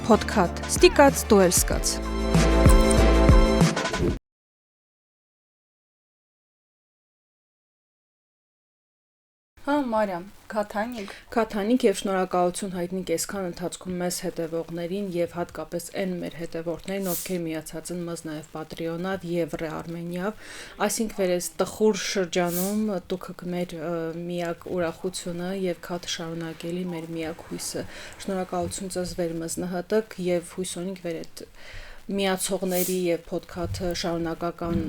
Podcast Ստիկած դուելսկաց Մարիամ, Քաթանիկ եւ շնորհակալություն հայտնիկ այսքան ընթացքում մեզ հետևողներին եւ հատկապես այն մեր հետևորդներին, ովքեր միացած են մեզ նաեւ Patreon-ով եւ Armenia-ով, այսինքն վերես տխուր շրջանում դուք մեր միակ ուրախությունը եւ քաթ շարունակելի մեր միակ հույսը։ Շնորհակալություն ձեզ վեր մեզ նահատակ եւ հույս ունենք վեր այդ միացողների եւ podcast շարունակական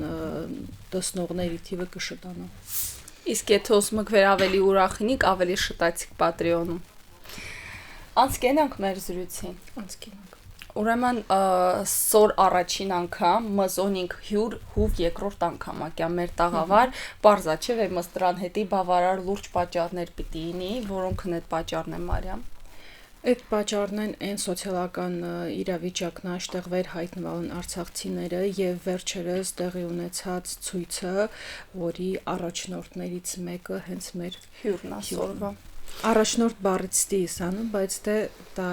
տեսնողների թիվը կշտանա։ Իսկ եթե ուսում եք վեր ավելի ուրախինիք, ավելի շտացիք Patreon-ում։ Անցկենանք մեր զրույցին։ Ուրեմն սոր առաջին անգամ մզոնինք հյուր հուվ երկրորդ անգամակյա մեր տաղավար բարձա չէ վեր մստրան հետի բավարար լուրջ պատճառներ պիտի ինի, որոնք են այդ պատճառն են Մարիամ։ Այդ պատճառն են սոցիալական իրավիճակն այստեղ վեր հայտնվան արցախցիները եւ վերջերս տեղի ունեցած ցույցը, որի առաջնորդներից մեկը հենց մեր հյուրն է սորվա։ Առաջնորդ բառից ստիսանում, բայց դա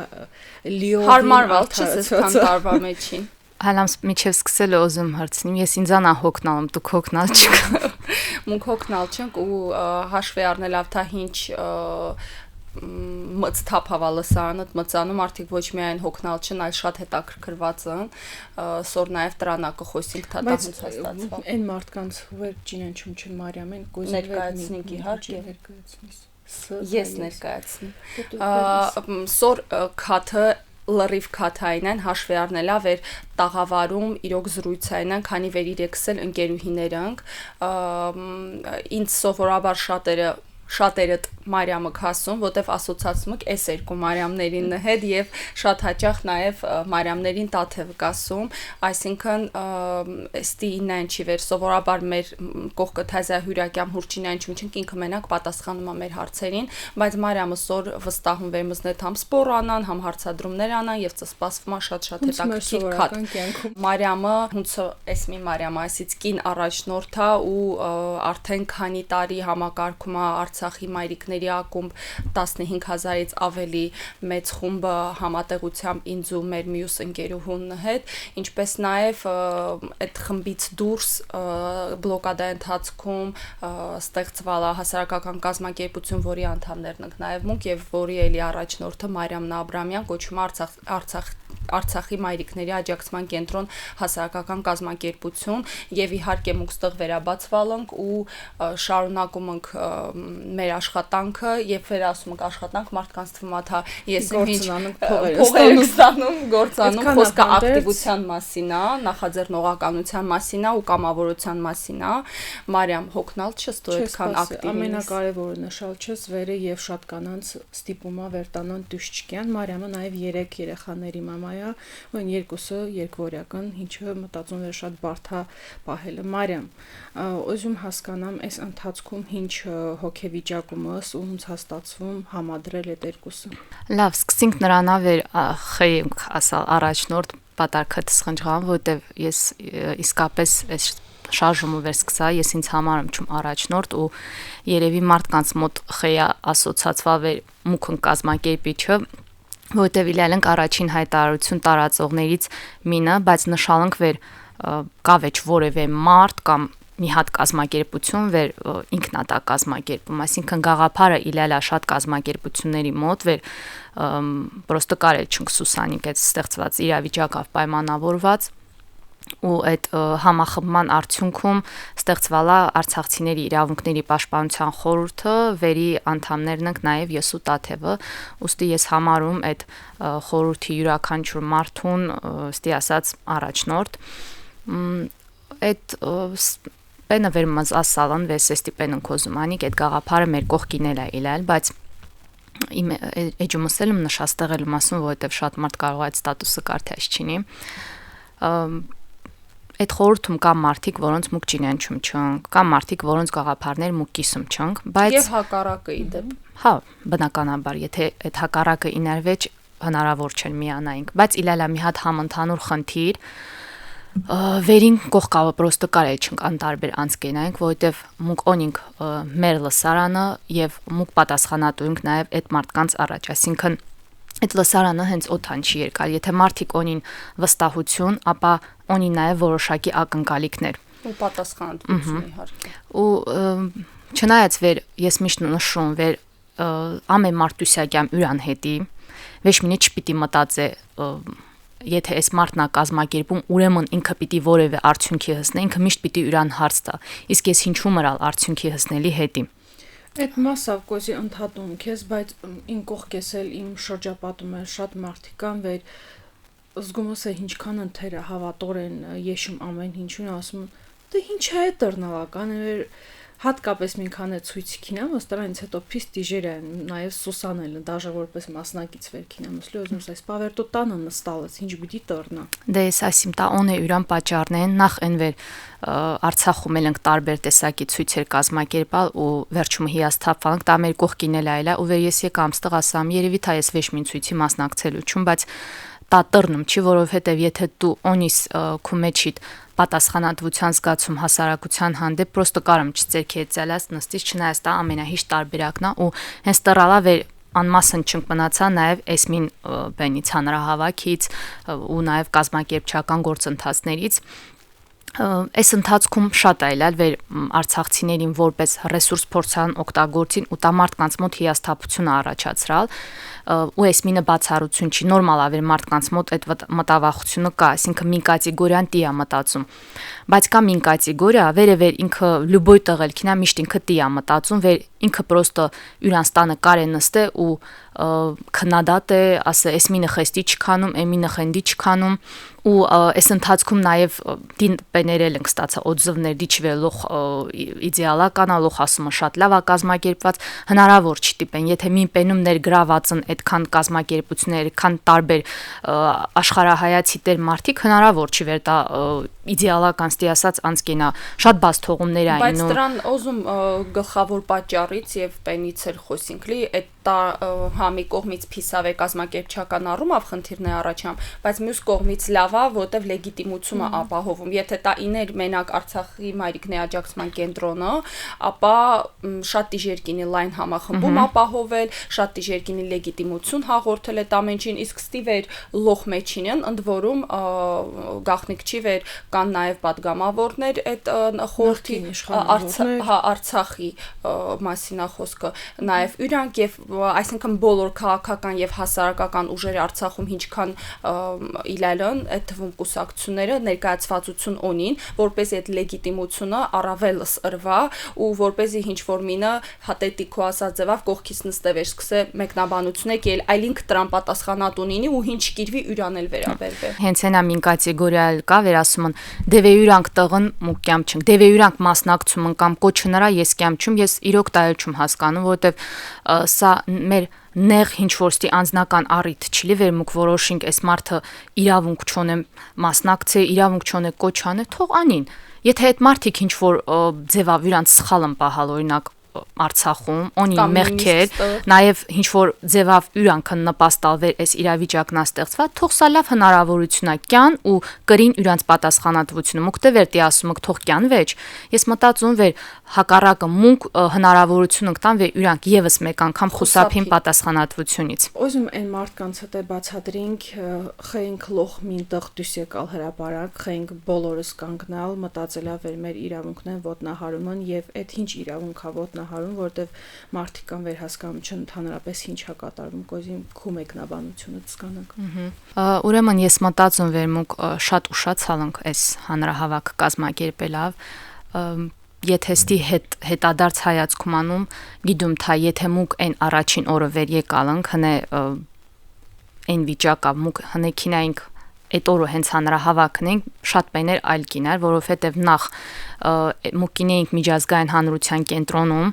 լիովին հարմարվալ չէ այսքան տարվա մեջին։ Հալամ միջև սկսել ուզում հարցնեմ, ես ինձանա հոգնալım, դուք հոգնալ չեք։ Մունք հոգնալ չենք ու հաշվի առնելով թե ինչ մծթափավալսանդ մծանում արդիկ ոչ միայն հոգնալ չն, այլ շատ հետաքրքրված են, սոր նաև տրանակը խոսինք թե դա հենց հաստատվա։ Այն մարդկանց վեր ճինենչում չն Մարիամ, այն գոզի ներկայացնենք իհարկե ներկայացնես։ Ես ներկայացնեմ։ Սոր քաթը լրիվ քաթային են հաշվի առնելով էր տաղավարում իրոք զրույցային են, քանի վեր իրեքսել ընկերուհիներանք, ինձ սովորաբար շատերը Մարիամը քասում, որտեվ ասոցացում եք այս երկու Մարիամներին հետ եւ շատ հաճախ նաեւ Մարիամներին տաթև կասում, այսինքն էստի ինայն չի վեր սովորաբար մեր կողքը թազա հյուրակյամ հուրճինային չունչենք ինքը մենակ պատասխանում է մեր հարցերին, բայց Մարիամը սոր վստահում վերմզնետ համ սպորանան, համ հարցադրումներ անան եւ սպասվում է շատ հետաքրքիր քաթ։ Մարիամը հունցը էս մի Մարիամ այսից կին առաջնորդա ու արդեն քանի տարի համակարգում է Արցախի մայրիկների ակումբ 15000-ից ավելի մեծ խումբը համատեղությամբ ինձ ու մեր մյուս ընկերուհուն հետ, ինչպես նաև այդ խմբից դուրս բլոկադայի ընթացքում ստեղծվել է հասարակական կազմակերպություն, որի անդամներն ենք նաև մունք եւ որի էլի առաջնորդը Մարիամ Աբրամյան կոչվում է Արցախի մայրիկների աջակցման կենտրոն հասարակական կազմակերպություն եւ իհարկե մենք ստեղ վերաբացվել ենք ու շարունակում ենք մեր աշխատանքը եւ վերասում ենք աշխատանք մարդկանց թվում է թա ես ինչ փողեր ստանում գործանում խոսքը ակտիվության մասին է նախաձեռնողականության մասին է ու կամավորության մասին է Մարիամ հոգնալ չես դու այդքան ակտիվ ամենակարևորը նշալ չես վերը եւ շատ կանանց ստիպումա վերտանան դուշչկյան Մարիամը նաեւ 3 երեխաների մամա When երկուսը երկվորյական, ինչը մտածում էր շատ բարդ է պահելը Մարիամ, ուզում հասկանամ այս ընթացքում ինչ հոգեվիճակում ես ու ոնց հաստատվում համադրել այդ երկուսը։ Լավ, սկսենք նրանով էր խենք ասալ առաջնորդ պատարկը սխնջան, որտեվ ես իսկապես այս շարժումը վերսկսա, ես ինձ համարում չում առաջնորդ ու երևի մարդկանց մոտ խեյա ասոցացվա վեր մուքն կազմակերպիչը որտեվ իլալենք առաջին հայտարարություն տարածողներից մինը, բայց նշալենք վեր կավեչ որևէ մարդ կամ մի հատ կազմակերպություն վեր ինքնատա կազմակերպում, այսինքն գաղափարը իլալա շատ կազմակերպությունների մոտ վեր պրոստը կարել չունք Սուսանիկ այդ ստեղծված իրավիճակով պայմանավորված ու այդ համախմբման արդյունքում ստեղծվել է Արցախցիների իրավունքների պաշտպանության խորհուրդը, վերի անդամներն ենք նաև ես ու Տաթևը, ուստի ես համարում այդ խորհրդի յուրաքանչյուր մարդուն, ստի ասած առաջնորդ, այդ պենը վերմազ ասալան վեսեստի պենն կոզումանիկ այդ գաղափարը մեր կողքին էլ է իլալ, բայց իմ էջումսել եմ նշաստեղել մասում, որովհետև շատ մարդ կարող է այդ ստատուսը կարդաց չինի Այդ խորհրդում կան մարդիկ, որոնց մուք ճինենչում չենք, կան մարդիկ, որոնց գաղափարներ մուք կիսում չենք, բայց եւ հակառակը իդեպ։ Հա, բնականաբար, եթե այդ հակառակը իներվեջ հնարավոր չէ միանայինք, բայց իլալա մի հատ համընդհանուր խնդիր, վերին կողքավը պրոստը կարել չենք անտարբեր անցկենայինք, որովհետև մուք օնինք մեր լսարանը եւ մուք պատասխանատու ենք նաեւ այդ մարդկանց առաջ, այսինքն այդ լսարանը հենց օթան չի եկալ, եթե մարդիկ ունին վստահություն, ապա ունի նաև որոշակի ակնկալիքներ ու պատասխանատվություն իհարկե։ Ու չնայած վեր ես միշտ նշում վեր ամեն Մարտուսյակյան յուրան հետի ոչ մինչ չպիտի մտածե եթե այս մարդն է կազմակերպում, ուրեմն ինքը պիտի որևէ արդյունքի հասնի, ինքը միշտ պիտի յուրան հարց տա։ Իսկ ես ինչու մռալ արդյունքի հասնելի հետի։ Այդ մասով կոզի ընդհատում քեզ, բայց ին կողքես էլ իմ շրջապատում է շատ մարդիկ կան, վեր զգում է ինչքան ընթերը հավատորեն եշում ամեն ինչուն ասում, դե ինչ է դեռնալական է հատկապես մինքան է ցույցի կինամ, ըստրանից հետո փիստ դիժեր են, նաև Սուսանել, դաժե որպես մասնակից վեր կինամ, ասլի ուզում ես պավերտո տանը նստալս, ինչ պիտի դառնա։ Դե ես ասիմ տա օն է յուրան պատճառներն նախ են վեր Արցախում ենք տարբեր տեսակի ցույցեր կազմակերպալ ու վերջում հիասթափվանք, դա մեր կողքին էլ այլա ու վեր ես եկամ ստեղ ասամ, երևի թա ես ոչ մին ցույցի մասնակցելու չում, բայց տա տրնում չի, որովհետև եթե դու օնիս քու մեջիդ պատասխանատվության զգացում հասարակության հանդեպ պրոստը կարամ չծերքի էցալած նստից չնայած դա ամենահիշ տարբերակն է ու հենց տռալա վեր անմասն չնք մնացա նաև էսմին բենից հանրահավաքից ու նաև կազմակերպչական գործընթացներից այս ընթացքում շատ այլալ վեր արցախցիներին որպես ռեսուրս փորձան օգտագործին ու տա մարդկանց մոտ հիասթափություն առաջացրալ ու այս մինը բացառություն չի նորմալ է վեր մարդկանց մոտ այդ մտավախությունը կա, այսինքն մին կատեգորիան տիա մտածում, բայց կա մին կատեգորիա, վերևեր ինքը լյուբոյ տղել քինա միշտ ինքը տիա մտածում, վեր ինքը պրոստը յուրան ստանը կարե նստե ու քննադատ է, ասե այս մինը խեստի չքանում, էմինը խնդի չքանում ու այս ընթացքում նաև դին պեներել ենք ստացա օձվներ դիչվելող իդեալական ալող ասումը շատ լավ է կազմակերպված հնարավոր չի տիպեն եթե մին պենում ներգրաված են այդքան կազմակերպություններ այդքան տարբեր աշխարհայացի տեր մարդիկ հնարավոր չի վեր դա իդեալական ստի ասած անցկենա շատ բաց թողումներ այն բայց դրան օզում գլխավոր պատճառից եւ պենից էլ խոսինք լի այդ համի կողմից փիսավ է կազմակերպչական առումով խնդիրն է առաջանում, բայց մյուս կողմից լավ է, որտեվ լեգիտիմությունը ապահովում։ Եթե դա իներ մենակ Արցախի մայրիկների աջակցման կենտրոնը, ապա շատ դիժեր կինի լայն համախմբում ապահովել, շատ դիժեր կինի լեգիտիմություն հաղորդել այդ ամենին, իսկ ստիվեր լոխ մեջինն ընդ որում գախնիկ չի վեր կան նաև падգամավորներ այդ խորհրդի Արցախի մասին է խոսքը, նաև իրանք եւ այսինքն բոլոր քաղաքական եւ հասարակական ուժերը Արցախում ինչքան իլալն այդ թվում կուսակցությունները ներկայացվածություն ունին, որպեսզի այդ լեգիտիմությունը առավելս ըրվա ու որպեսզի ինչ որ մինը հատետիկու ասած ձևով կողքից նստեվեր սկսե մեկնաբանությունը կել այլինք դրան պատասխանատունինի ու ինչ գիրվի ուրանել վերաբերվե հենց այնա մին կատեգորիալ կա վեր ասում են դեվե յուրանք տղն մուկյամ չն դեվե յուրանք մասնակցում են կամ կոչը նրա ես կյամ չում ես իրոք տայել չում հասկանում որովհետեւ սա մեր նեղ ինչ որստի անձնական առիթ չլի վեր մուկ որոշինք այս մարդը իրավունք չունեմ մասնակցե իրավունք չունե կոչ անե թող անին եթե այդ մարդիկ ինչ որ ձևավ իրանց սխալ են պահալ օրինակ Արցախում ունի մեղքեր նաև ինչ որ ձևավ իրանքը նպաստալ վեր այս իրավիճակն է ստեղծված թող սա լավ հնարավորություն է կյան ու կրին իրանց պատասխանատվությունը մուկտե վերտի ասում եք թող կյան վեճ ես մտածում վեր հակառակը մունք հնարավորություն ընկտան վեր իրանք եւս մեկ անգամ խուսափին պատասխանատվությունից Ոզում այն մարդկանց հետ է բացատրենք խենք լոխ մինտեղ դուս եկալ հրապարակ խենք բոլորս կանգնալ մտածելա վեր մեր իրավունքն են ոտնահարում են եւ այդ ինչ իրավունքա ոտնահարում որտեվ մարդիկ կան վեր հասկանում չեն ընդհանրապես ինչ է կատարվում կոզին քու մեկնաբանությունը ցկանանք Ուրեմն ես մտածում վեր մուկ շատ ուշացալ ենք այս հանրահավաք կազմակերպելավ Եթե ստի հետադարձ հայացքում անում գիտում թա եթե մուկ այն առաջին օրը վեր եկալանք հնե այն վիճակա մուկ հնե քինայինք այդ օրը հենց հանրահավաքն ենք շատ բաներ այլ կիներ որովհետև նախ մուկինեինք միջազգային հանրության կենտրոնում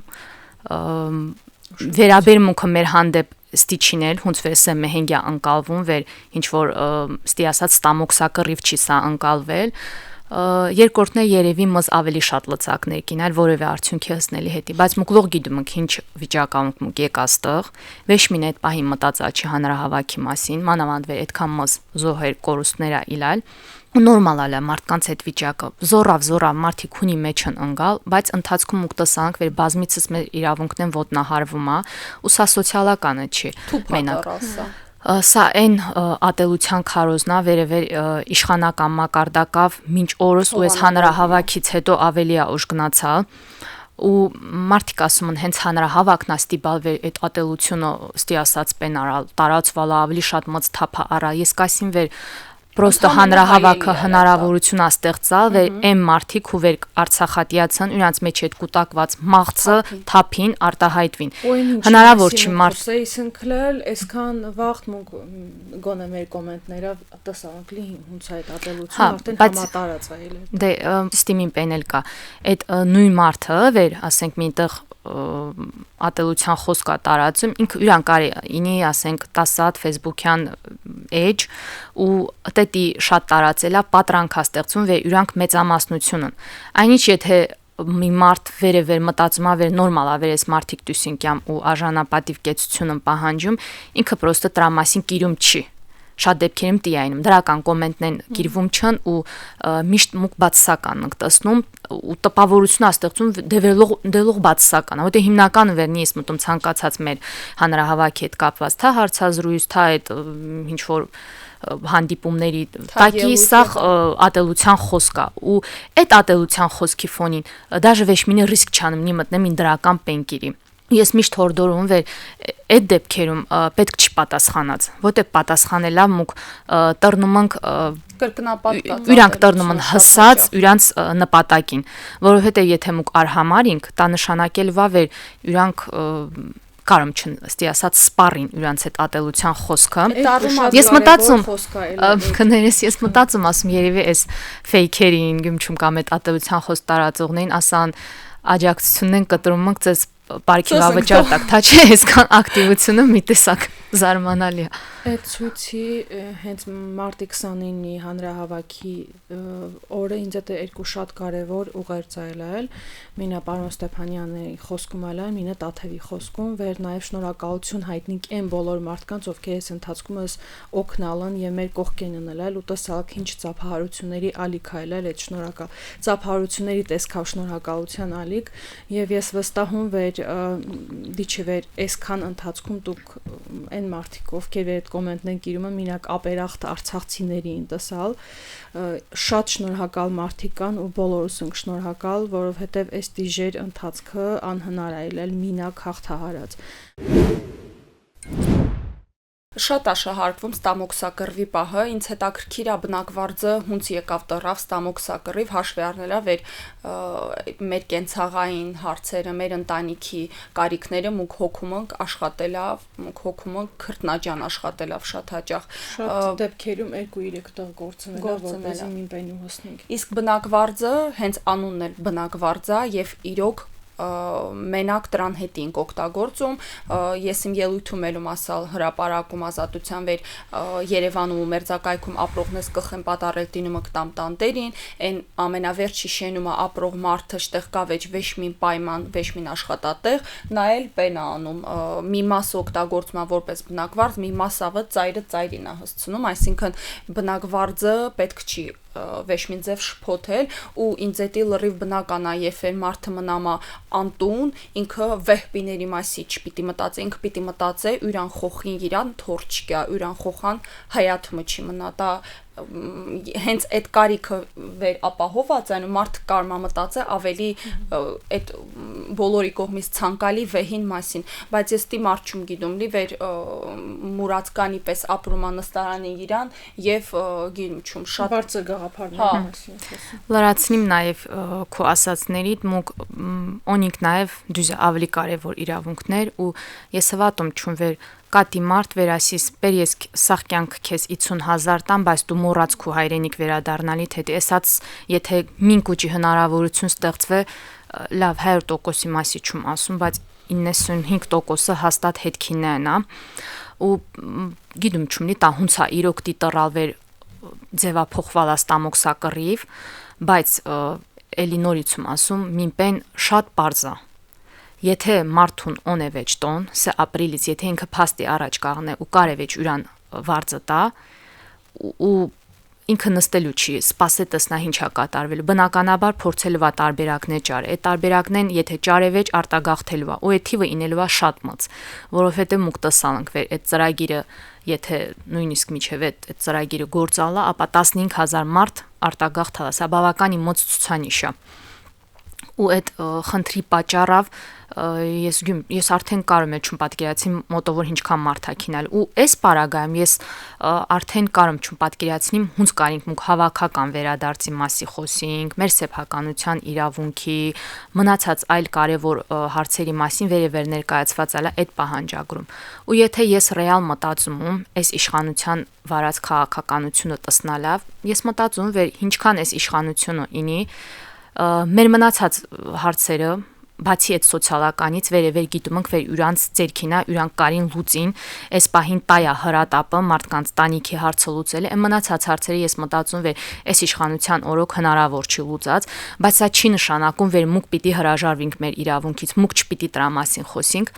վերաբերմունքը մեր հանդեպ ստիչինել հունց վերսը մեհենգյա անկալվում վեր ինչ որ ստի ասած ստամոքսակռիվ չի սա անկալվել երկրորդն է երևի մզ ավելի շատ լծակներ կիներ որևէ արդյունքի հասնելի հետի բայց մուկլող գիտում ենք ինչ վիճականք մուկ եկաստեղ վեշ մին այդ պահի մտածա չի հանրահավաքի մասին մանավանդ վեր այդքան մզ զոհեր կորուստները իլալ նորմալ է մարդկանց այդ վիճակը զորավ մարդիկ ունի մեջ են ընկալ բայց ընթացքում ուկտեսանք վեր բազմիցս մեր իրավունքն են ոտնահարվում է ու սա սոցիալականը չի մենակ Սա այն ատելության քարոզնա վերևեր իշխանական մակարդակավ մինչ օրս ու այս հանրահավաքից հետո ավելի է օժգնացալ ու մարդիկ ասում են հենց հանրահավաքն է ստիպալ վեր այդ ատելությունը ստի ասած պենարալ տարածվալ ավելի շատ մծ թափա արա ես կասին վեր Պրոստը հանրահավաքը հնարավորություն է ստեղծալ վեր այն մարդիկ ու վեր արցախատիացան իրանց մեջ այդ կուտակված մաղձը թափին արտահայտվին հնարավոր չի մարդ իսնքլել այսքան վաղ գոնե մեր կոմենտները տեսանքլի հունց այդ ատելությունը արդեն համատարածվել է դե ստիմին պենել կա այդ նույն մարդը վեր ասենք մինտեղ ատելության խոսք է տարածում ինքը իրան կարի ինի ասենք 10 հատ Facebook-յան էջ ու դետի շատ տարածել է պատրանք է ստեղծում վեր իրանք մեծամասնությունն այնինչ եթե մի մարդ վերևեր մտածում է վեր նորմալ է վեր այս մարդիկ դուսինքյամ ու արժանապատիվ կեցությունն պահանջում ինքը պրոստը դրա մասին գիրում չի շատ դեպքերում տիայնում դրական կոմենտներն գիրվում չն ու միշտ մուկ բացասական ենք տեսնում ու տպավորություն է ստեղծում դելող բացասական որտեղ հիմնականը վերնի ես մտում ցանկացած մեր հանրահավաքի հետ կապված թա հարցազրույց թա այդ ինչ որ հանդիպումների տակի սախ ատելության խոսք է ու այդ ատելության խոսքի ֆոնին դաժե վեշմինը ռիսկ չանում նի մտնեմ ին դրական պենկիրի Ես միշտ հորդորում վեր այդ դեպքերում պետք չի պատասխանած որտեղ պատասխանելա մուկ տրնում ենք կրկնապատկած իրանք տրնում են հսած իրանց նպատակին որովհետեւ եթե մուկ արհամարինք դա նշանակել վա վեր իրանք կարամ չն ստի ասած սպարին իրանց այդ ատելության խոսքը ես մտածում կներես ես մտածում ասում երևի էս ֆեյքերին գումչում կամ այդ ատելության խոսք տարածողներին ասան աջակցությունն են կտրում ենք ձեզ Պարքիվավճար տակ, թա չէ այսքան ակտիվությունը մի տեսակ զարմանալի է։ Այդ ցույցի հենց մարտի 29-ի հանրահավաքի օրը ինձ դա երկու շատ կարևոր ուղերձ այլ մինա պարոն Ստեփանյանի խոսքում այլ մինա Տաթևի խոսքում վեր նաև շնորհակալություն հայտնենք այն բոլոր մարդկանց ովքեր այս ընթացքում ես օգնալն եւ մեր կողքին ընել ու տեսալ ինչ ծափահարությունների ալիք այլ այդ շնորհակալ ծափահարությունների տեսքավ շնորհակալության ալիք եւ ես վստահում վեր դիչվեր այսքան ընթացքում դուք այն մարդիկ ովքեր այդ կոմենտներն կիրում են մինակ ապերախտ արցախցիներին տեսալ շատ շնորհակալ մարդիկ կան ու բոլորս ենք շնորհակալ որովհետեւ այս դիժեր ընթացքը անհնար է ելել մինակ հաղթահարած Շատ աշահարկվում ստամոքսակռվի պահը, ինձ հետաքրքիր է բնակվարձը հունց եկավ տռավ ստամոքսակռիվ հաշվի առնելա վեր մեր կենցաղային հարցերը, մեր ընտանիքի կարիքները մուք հոգում ենք աշխատելավ, մուք հոգում ենք քրտնաջան աշխատելավ շատ հաճախ։ Շատ դեպքերում 2-3 տեղ գործնելավ, որպեսզի մին պենու հոսնենք։ Իսկ բնակվարձը հենց անունն էլ բնակվարձ է եւ իրոք մենակ դրան հետ ենք օգտագործում ես իմ ելույթում ելում ասալ հրապարակում ազատության վեր Երևանում ու մերձակայքում ապրողնես կխեմ պատառել դինումը կտամ տանտերին այն ամենավերջի շենումը ապրող մարդը շտեղ կա վեճվեշմին պայման վեճմին աշխատատեղ նա էլ պենա անում մի մասը օգտագործում է որպես բնակվարձ մի մասավը ծայրը ծայրին է հսցնում այսինքն բնակվարձը պետք չի վեշմին ձև շփոթել ու ինձ էտի լրիվ բնական է եւ այն մարդը մնամա անտուն ինքը վեհբիների մասի չպիտի մտածի ինքը պիտի մտածե յուրան խոխին իրան թորչկա յուրան խոխան հայաթմը չի մնա դա հենց այդ կարիքը վեր ապահոված այն մարդ կարմա մտածե ավելի այդ բոլորի կողմից ցանկալի վեհին մասին բայց ես դի մարդ չում գիտում լի վեր մուրացկանի պես ապրում անստարանի իրան եւ գիտում չում շատ բարձր գաղափարներ մասին լրացնիմ նաեւ քո ասածներիդ մուկ օնիկ նաեւ դուզ ավելի կարեւոր իրավունքներ ու ես հավատում չում վեր Կատի մարդ վերասիս բեր ես սախ կյանք քեզ 50000 տան բայց դու մոռաց քո հայրենիք վերադառնալի թե էսած եթե մինկուճի հնարավորություն ստեղծվե լավ 100%-ի մասի չում ասում բայց 95%-ը հաստատ հետքին են ու գիտում չունի տա հունցա իրոք դի տրալ վեր ձևափոխվալ աստամոքսակռիվ բայց էլի նորիցում ասում մինպեն շատ པարզա Եթե մարդուն on է վեճ տոն, սա ապրիլից, եթե ինքը փաստի առաջ կաղնե ու կարևեջ ուրան վարձը տա ու ինքը նստելու չի, սպասե տեսնա ինչ է կատարվելու։ Բնականաբար փորձելու է տարբերակներ ճարել։ Այդ տարբերակներն եթե ճարևեջ արտագաղթելու է, ու այդ թիվը ինելու է շատ մծ, որովհետև մուկ տեսանք վեր այդ ծրագիրը, եթե նույնիսկ միջև այդ ծրագիրը գործալա, ապա 15000 մարդ արտագաղթ է, սա բավականին մծ ցուցանիշ է։ Ու այդ խնդրի պատճառով ես արդեն կարող եմ չպատկերացնեմ մոտավոր ինչքան մարդ է քինել, ու այս պարագայում ես արդեն կարող եմ չպատկերացնեմ հունց կարինք մուկ հավաքական վերադարձի մասի խոսենք, մեր սեփականության իրավունքի, մնացած այլ կարևոր հարցերի մասին վերևեր ներկայացված է այդ պահանջագրում։ Ու եթե ես ռեալ մտածում եմ այս իշխանության վարած քաղաքականությունը տեսնալավ, ես մտածում եմ ինչքան այս իշխանությունը ինի մեր մնացած հարցերը բացի այդ սոցիալականից վերևեր գիտում ենք վեր իրանց ձերքինա իրանք կարին լուծին այս պահին տայա հրատապը մարդկանց տանիքի հարցը լուծել է մնացած հարցերը ես մտածում վեր այս իշխանության օրոք հնարավոր չի լուծած բայց սա չի նշանակում վեր մուկ պիտի հրաժարվենք մեր իրավունքից մուկ չպիտի դրա մասին խոսենք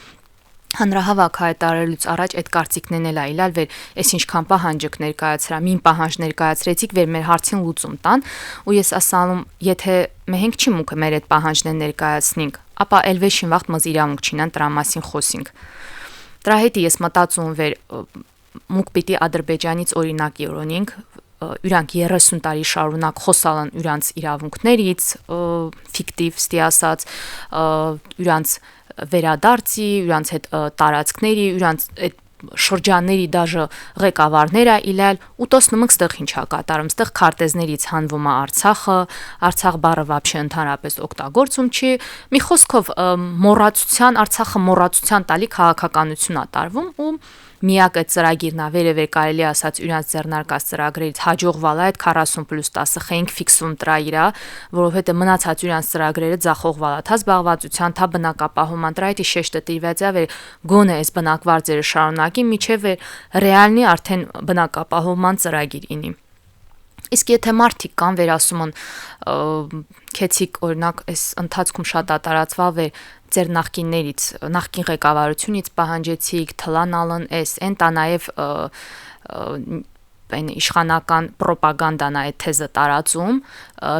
Հանրահավաք հայտարարելուց առաջ այդ կարծիքներն էլ այլալ վեր այս ինչքան պահանջք ներկայացրա մին պահանջ ներկայացրեցիք վեր մեր հարցին լուծում տան ու ես ասանում եթե մենք չի մուկը մեր այդ պահանջներն ներկայացնենք ապա ելվեշին վաղտ մզ իրավունք չինան դրա մասին խոսենք դրա հետ ես մտածում վեր մուկ պիտի Ադրբեջանից օրինակ յորոնինք իրանք 30 տարի շարունակ խոսալն իրանց իրավունքներից ֆիկտիվ ստի ասած իրանց վերադարձի, իրանց հետ տարածքների, իրանց այդ շրջանների դաժե ղեկավարները իլալ ու տեսնում ենք ստեղ ինչ է կատարում, ստեղ քարտեզներից հանվում է Արցախը, Արցախ բառը вообще ընդհանրապես օգտագործում չի, մի խոսքով մոռացության Արցախը մոռացության տալի քաղաքականություն է տարվում ու միակ այդ ծրագիրն է վերևեր կարելի ասած իրանց ձեռնարկած ծրագրերից հաջողվալա այդ 40+10 խենք ֆիքսում տրա իրա, որովհետեւ մնացած իրանց ծրագրերը ձախողվալա, թա զբաղվածության, թա բնակապահովման դրայտի շեշտը տիրվեցա վեր գոնե այս բնակվարձերը շարունակի, միջև ռեալնի արդեն բնակապահովման ծրագիր ինի։ Իսկ եթե մարդիկ կան վերասում են քեցիկ օրինակ այս ընթացքում շատ տարածվա վեր ձեր նախկիններից նախկին ղեկավարությունից պահանջեցիք թլանալն էս ընտա նաև այն իշխանական ռոպագանդան այդ թեզը տարածում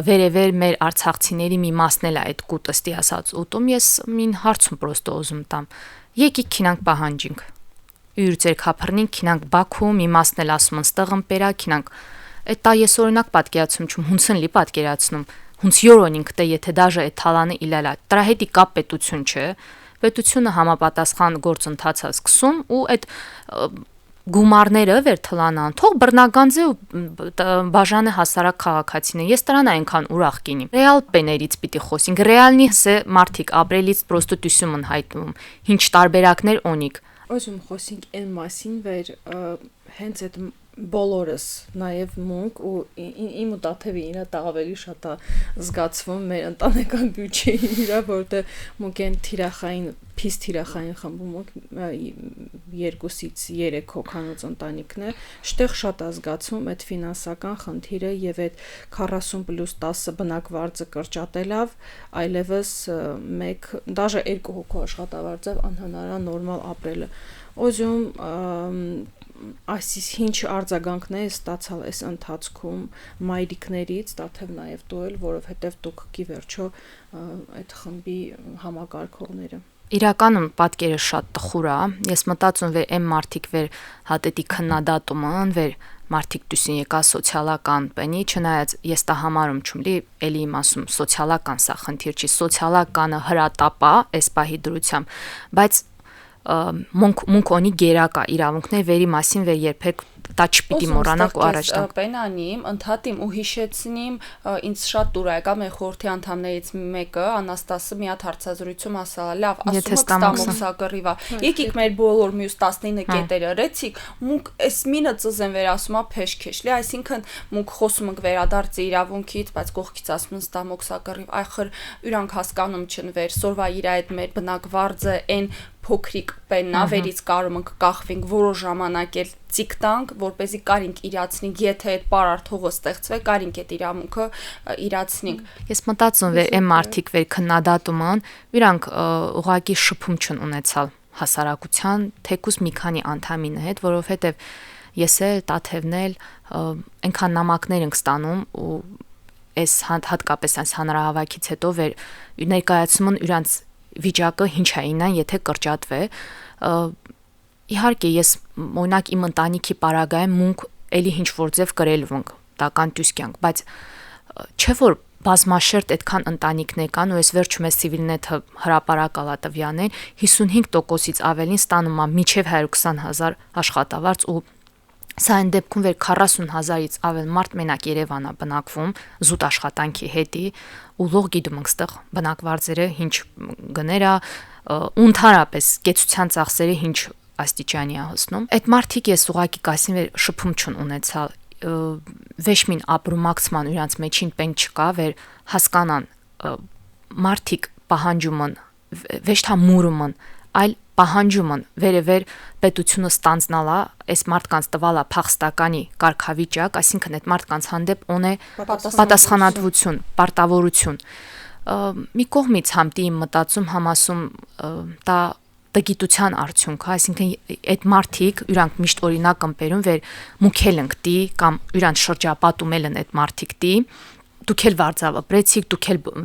վերևեր մեր արցախցիների մի մասն էլ այդ կուտստի ասած ուտում ես մին հարցում պրոստո ուզում տամ եկիք քինանք պահանջինք յուր ձեր քափռնին քինանք Բաքու մի մասն էլ ասում են ստեղն պերա քինանք այդ տա ես օրինակ պատկերացնում չում հունցն լի պատկերացնում հունց յորոնինք թե եթե դաժե այդ թալանը իլալա դրա հետի կապ պետություն չէ պետությունը համապատասխան գործընթացը սկսում ու այդ գումարները վեր թլանան թող բռնագանձե ու բաժանը հասարակ քաղաքացին ես դրան այնքան ուրախ կինիմ ռեալ պեներից պիտի խոսենք ռեալնի հսե մարդիկ ապրելից պրոստիտուսիոն են հայտնում ինչ տարբերակներ ունիկ Ոչմ խոսենք այն մասին վեր հենց այդ բոլորս նաև մունք ու իմ ու տաթևի իրա ավելի շատ է զգացվում մեր ընտանեկան բյուջեի իրա որտեղ մունք են թիրախային փիս թիրախային խմբում 2-ից 3 հոգանոց ընտանիքն է շտեղ շատ է զգացվում այդ ֆինանսական խնդիրը եւ այդ 40+10 բնակվարձը կրճատելով այլևս 1 դաժե 2 հոգու աշխատավարձով անհնար է նորմալ ապրելը ոզում Այսիս ինչ արձագանքներ ստացալ այս ընթացքում մայրիկներից, տաթև նաև դու էլ, որովհետև դուք ի վերջո այդ խմբի համակարգողները Իրականում պատկերը շատ տխուր է, ես մտածում վեր այն մարդիկ վեր հատետի քննադատում են, վեր մարդիկ դուսին եկա սոցիալական բնի, չնայած ես տա համարում չում լի, էլի իմ ասում սոցիալական սա խնդիր չի, սոցիալականը հրատապա այս պահի դրությամբ, բայց մունքոնի գերակա իրավունքներ վերի մասին վեր երբեք դա չպիտի մոռանանք ու առաջ տանք։ Պենանիմ, ընդհատիմ ու հիշեցնիմ, ինձ շատ դուր ա եկա մեր խորհրդի անդամներից մեկը, Անաստասը մի հատ հարցազրույցում ասա, լավ, ասում եք ստամոքսա կռիվա։ Եկիք մեր բոլոր մյուս 19 կետերը ռեցիք, մուկ էս մինը ծզեն վեր ասում ա փեշքեշ, լի, այսինքն մուկ խոսում ենք վերադարձի իրավունքից, բայց կողքից ասում են ստամոքսա կռիվ, այխր իրանք հասկանում չեն վեր, սորվա իր այդ մեր բնակվարձը այն փոքրիկ պեննա վերից կարում ենք կախվենք որոշ ժամանակ էլ ցիկ տանք որպեսզի կարինք իրացնենք եթե այդ պարարթողը ստեղծվե կարինք այդ իրավունքը իրացնենք ես մտածում եմ այն մարդիկ վեր քննադատում են իրանք ուղակի շփում չուն ունեցալ հասարակության թեկուզ մի քանի անդամին հետ որովհետև ես էլ Տաթևն էլ այնքան նամակներ ենք ստանում ու այս հատկապես այս հանրահավաքից հետո վեր ներկայացնում են իրանց վիճակը ինչ է ինան, եթե կրճատվե։ Իհարկե ես օրինակ իմ ընտանիքի պարագայում մունք էլի ինչ որ ձև կրելու ենք, տական տյուսկյանք, բայց չէ որ բազմաշերտ այդքան ընտանիքներ կան ու ես վերջում ես Civilnet-ը հրապարակալա տվյալներ 55%-ից ավելին ստանում է մինչև 120,000 աշխատավարձ ու սա այն դեպքում վեր 40,000-ից ավել մարդ մենակ Երևանա բնակվում զուտ աշխատանքի հետի ու լող գիտում ենք ստեղ բնակվարձերը ինչ գներա ու ընդհանրապես կեցության ծախսերը ինչ աստիճանի է հասնում։ Այդ մարդիկ ես ուղակի կասին վեր շփում չունեցալ վեշմին ապրումակցման իրանց մեջին պենք չկա վեր հասկանան մարդիկ պահանջում են վեշ թա մուրում են այլ պահանջում են վերևեր պետությունը ստանձնալա այս մարդկանց տվալա փախստականի կարգավիճակ, այսինքն այդ մարդկանց հանդեպ ունե պատասխանատվություն, պարտավորություն։ Մի կողմից համտի իմ մտածում համասում դա տգիտության արդյունք, այսինքն այդ մարդիկ իրանք միշտ օրինակ են բերում վեր մուքել ենք տի կամ իրանք շրջապատում են այդ մարդիկ տի դուք էլ վարձավ ապրեցիք,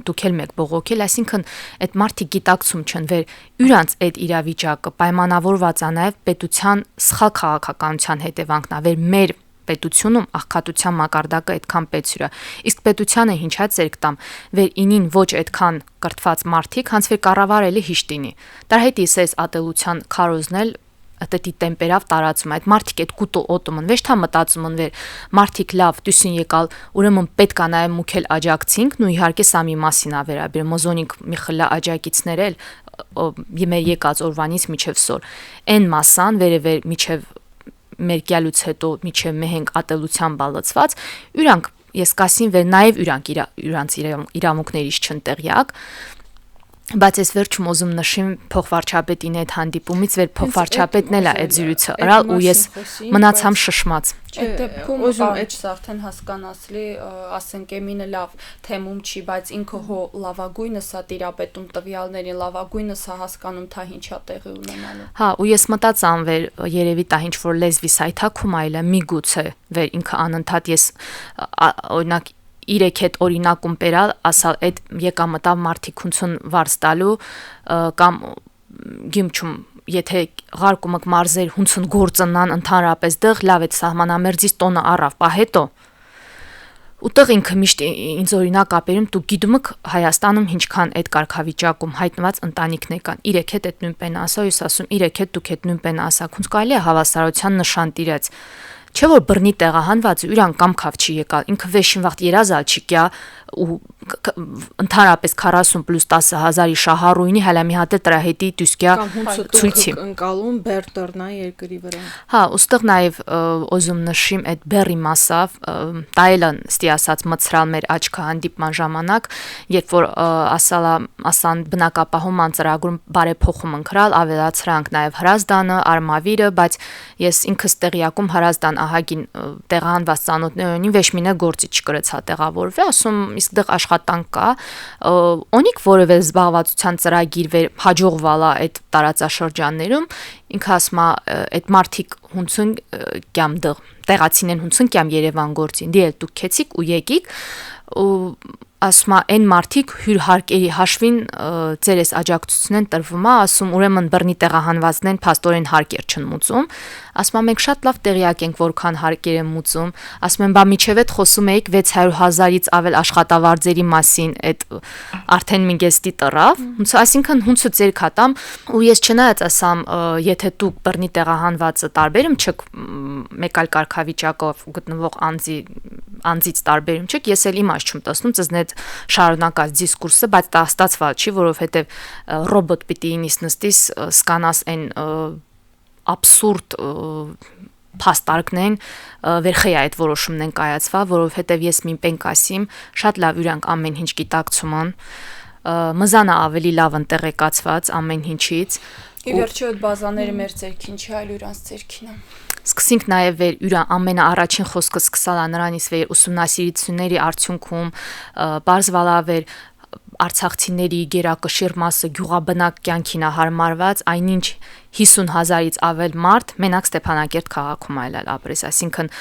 դուք էլ մեկ բողոքել, այսինքն այդ մարդիկ գիտակցում չեն վեր իրանց այդ իրավիճակը պայմանավորված է նաև պետության սխալ քաղաքականության հետևանքն է վեր մեր պետությունում աղքատության մակարդակը այդքան պետք է։ Իսկ պետությանը ինչա ցերկ տամ, վեր ինին ոչ այդքան կրթված մարդիկ, հանց վեր կառավարելի հիշտինի։ Դար հետ իսես ատելության քարոզնել դետի տեմպերավ տարածում այդ մարդիկ այդ կուտո օտոմն վեշ թա մտածում են վեր մարդիկ լավ դուսին եկալ ուրեմն պետք է նաև մուքել աջակցինք ու իհարկե սա մի մասին է վերաբերում մոզոնիկ մի խլա աջակիցներ էլ իմե եկած օրվանից միջև սոր այն մասան վերևեր միջև մեր գալուց հետո միջև մեհենք ատելության բալացված իրանք ես կասին վեր նաև իրանք իրավունքներից չեն տեղյակ բայց ես վերջում ուզում նշեմ փոխվարչապետին այդ հանդիպումից վեր փոխվարչապետն էլ է այդ զրույցը ըրալ ու ես մնացամ շշմած Այդ դեպքում այդ արդեն հասկանացլի ասենք էմինը լավ թեմում չի բայց ինքը հո լավագույնս է տիրապետում տվյալներին լավագույնս է հասկանում թա ինչա տեղի ունենալու Հա ու ես մտածամ վեր երևի տա ինչ որ լեզվի սայթակում այլը միգուցե վեր ինքը անընդհատ ես օրինակ իրեք հետ օրինակում բերալ ասալ այդ եկամտավ մարդիկ 50 վարձ տալու կամ գիմչում եթե ղարկումք մարզեր 50 գործնան ընդհանրապես դեղ լավ է սահմանամերձից տոնը առավ պա հետո ուտեղ ինքը միշտ ինձ օրինակ ապերում դու գիտում եք Հայաստանում ինչքան այդ կարգավիճակում հայտնված ընտանիքներ կան իրեք հետ այդ նույնպես ասա ես ասում իրեք հետ դուք այդ նույնպես ասա քունց կարելի է հավասարության նշան տիրած Չէ որ բռնի տեղահանված ու իրան կամ քավ չի եկալ ինքը վեշին վաղտ երազալ չի կյա ու ընդհանրապես 40 + 10,000-ի շահառույնի հələ մի հատ է դրա հետի դուսկյա ցույցի ընկալում բերտերնա երկրի վրա Հա ուստեղ նաև օզում նշիմ այդ բերի մասավ տայելան ստի ասած մցրալ մեր աչքը հանդիպման ժամանակ երբ որ ասան բնակապահոման ծրագրում բարեփոխում ընկրալ ավելացրանք նաև հրազդանը արմավիրը բայց ես ինքս տեղյակում հրազդան ահագին տեղահանված ծանոթներոնին վեշմինը գործի չկրեցա տեղավորվի ասում իսկ դեղ աշխատանք կա օնիկ որևէ զբաղվածության ծրագիր վեր հաջողվալա այդ տարածաշրջաններում ինքը ասում այդ մարդիկ հունցուն կամ դեղ տեղացին են հունցուն կամ Երևան գործին դի էլ դուք քեցիք ու եկիք ու ասում այն մարդիկ հյուր հարկերի հաշվին ձեր էս աջակցությունն են տրվում ասում ուրեմն բռնի տեղահանվածներն փաստորեն հարկեր չեն մուծում ասում մենք շատ լավ տեղյակ ենք որքան հարկեր են մուծում ասում են բա միջև այդ խոսում էիք 600,000-ից ավել աշխատավարձերի մասին այդ արդեն մինգեստի տրավ ոնց այսինքն հունցը ձեր քատամ ու ես չնայած ասամ եթե դուք բռնի տեղահանվածը տարբերում չեք մեկ այլ կարգավիճակով գտնվող անձից տարբերում չեք ես էլ իմաց չեմ տեսնում ծզնետ շարունակած դիսկուրսը բայց դա ստացված չի որովհետև ռոբոտ պիտի ինիս նստիս սկանաս այն абսուրդ փաստարկնեն վերխեյ այդ որոշումն են կայացվա որովհետև ես մին պենք ասիմ շատ լավ իրանք ամեն ինչ գիտակցում են մզանա ավելի լավ ընտեղեկացված ամեն ինչից ի վերջո այդ բազաները մեր ձերքին չի այլ իրանց ձերքին է Սկսենք նաև վեր իրա ամենաառաջին խոսքը սկսալա նրանից վեր ուսումնասիրությունների արդյունքում բարձվալա վեր արցախցիների գերակշիռ մասը գյուղաբնակ կյանքին է հարմարված, այնինչ 50,000-ից ավել մարդ մենակ Ստեփանակերտ քաղաքում այլել ապրես, այսինքն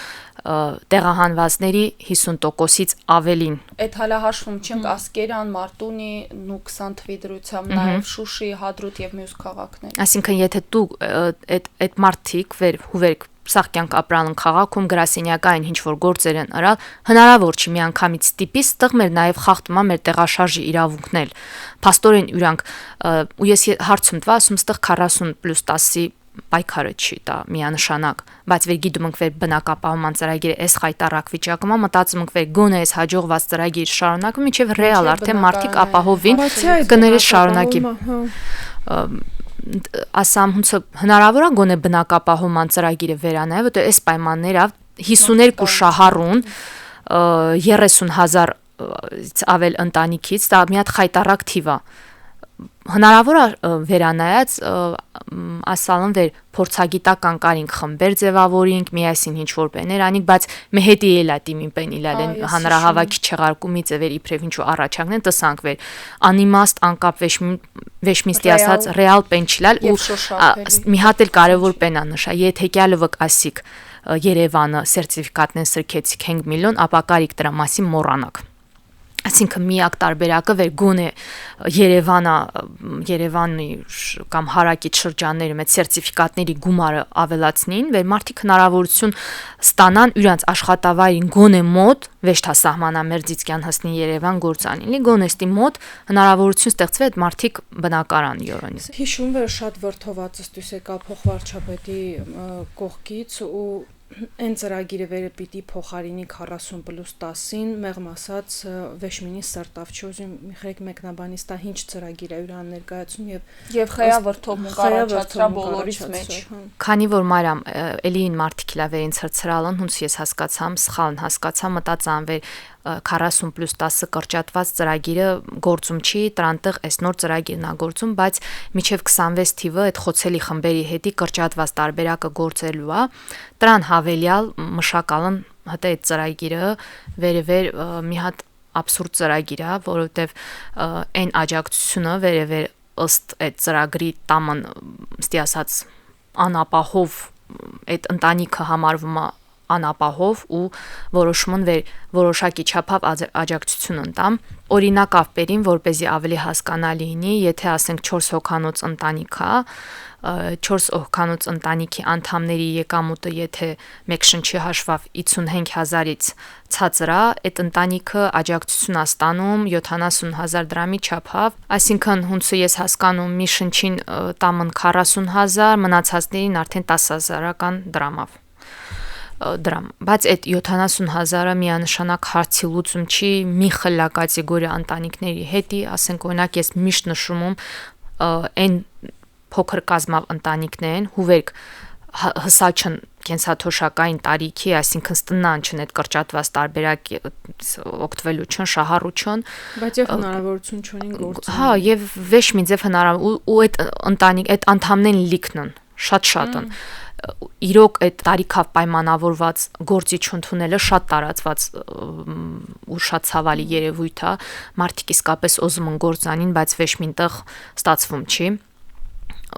տեղահանվածների 50%-ից ավելին։ Այդ հալա հաշվում չենք Ասկերան, Մարտունի, Նուքսան թվի դրությամբ նաև Շուշի, Հադրութ եւ մյուս քաղաքներ։ Այսինքն եթե դու այդ մարդիկ հուվերք սաղ կյանք ապրան քաղաքում գրասենյակային ինչ որ գործեր են արալ, հնարավոր չի միանգամից տիպի ստեղ մեր նաև խախտում է մեր տեղաշարժի իրավունքն էլ։ Փաստորեն իրանք ու ես հարցում տվա, ասում ստեղ 40+10-ի պայքարը չի դա միանշանակ, բայց վեր գիտում ենք վեր բնակապահովման ծրագիրը այս խայտարակ վիճակում է, մտածում ենք վեր գոնե այս հաջողված ծրագիր շարունակում, մինչև ռեալ արդեն մարդիկ ապահովին կներես շարունակի։ Ասամ հունցը հնարավոր է գոնե բնակապահովման ծրագիրը վերանայ, որտեղ այս պայմաններով 52 շահառուն 30,000-ից ավել ընտանիքից դա մի հատ խայտարակ թիվ է։ Հնարավոր է վերանայած ասալն վեր փորձագիտական կարինք խմբեր ձևավորինք, միասին ինչ որ բաներ անենք, բայց մի հետի էլա տիմին պեն իլալեն հանրահավաքի չեղարկումից վեր իբրև ինչու առաջակնեն տսանք վեր անիմաստ անկապ վեշմինստի ասած ռեալ պեն չիլալ ու մի հատ էլ կարևոր պեն անշա եթե եկյալը ասիկ Երևանը սերտիֆիկատն սրքեցիք 5 միլիոն, ապա կարիք դրա մասին մոռանաք։ Այսինքն միակ տարբերակը վեր գոնե Երևանի կամ հարակից շրջաններում այդ սերտիֆիկատների գումարը ավելացնին, վեր մարդիկ հնարավորություն ստանան իրանց աշխատավայրին գոնե մոտ վեշտասահմանամերձից կյան հասնի Երևան գործանին, գոնեստի մոտ հնարավորություն ստեղծվի այդ մարդիկ բնակարան յորոնի։ Հիշում վեր շատ վրթովացս դուս եկա փոխվարչապետի կողքից ու Այն ծրագիրը վերը պիտի փոխարինի 40+10-ին, մեղմ ասած վեշմինի սրտավչոզի Միխայել մեկնաբանից դա ինչ ծրագիր է յուրան ներկայացում եւ խայա վրթովմունք առաջացրա բոլորից մեջ։ Քանի որ մարամ էլին մարդիկ լավերին ցրցրալն հունց ես հասկացամ, սխալն հասկացա, մտածան վեր 40+10 կրճատված ծրագիրը գործում չի, տրանտեղ այս նոր ծրագիրն է գործում, բայց միջև 26 թիվը այդ խոցելի խմբերի հետի կրճատված տարբերակը գործելու է, դրան հավելյալ մշակալն հատե այդ ծրագիրը վերևեր մի հատ абսուրդ ծրագիր է, որովհետև այն աջակցությունը վերևեր ըստ այդ ծրագրի տամն ստի ասած անապահով այդ ընտանիքը համարվում է անապահով ու որոշումն վեր որոշակի չափով աջակցություն ընտամ օրինակ ավպերին որպեսզի ավելի հասկանալի լինի եթե ասենք 4 հոգանոց ընտանիք է 4 հոգանոց ընտանիքի անդամների եկամուտը եթե մեկ շնչի հաշվով 55,000-ից ցածր է այդ ընտանիքը աջակցություն է ստանում 70,000 դրամի չափով այսինքն հունցը ես հասկանում մի շնչին տամն 40,000 մնացածներին արդեն 10,000-ական դրամով դրամ, բայց այդ 70,000-ը միանշանակ հարցի լուծում չի մի խլա կատեգորիա ընտանիքների հետի, ասենք օրինակ ես միշտ նշում եմ այն փոքր կազմավ ընտանիքներն, հուվերք հսաչն կենսաթոշակային տարիքի, այսինքն ստնան չն այդ կրճատված տարբերակ օգտվելու չն շահառուչն, բայց եւ հնարավորություն չունին գործել։ Հա, եւ վեշ մի ձև հնարավոր ու այդ ընտանիք, այդ անդամներն լիքնն, շատ են։ Իրոք այդ տարիքով պայմանավորված գործի չընդունելը շատ տարածված ու շատ ցավալի երևույթ է, մարդիկ իսկապես ուզում են գործանին, բայց վեշ մինտեղ ստացվում չի։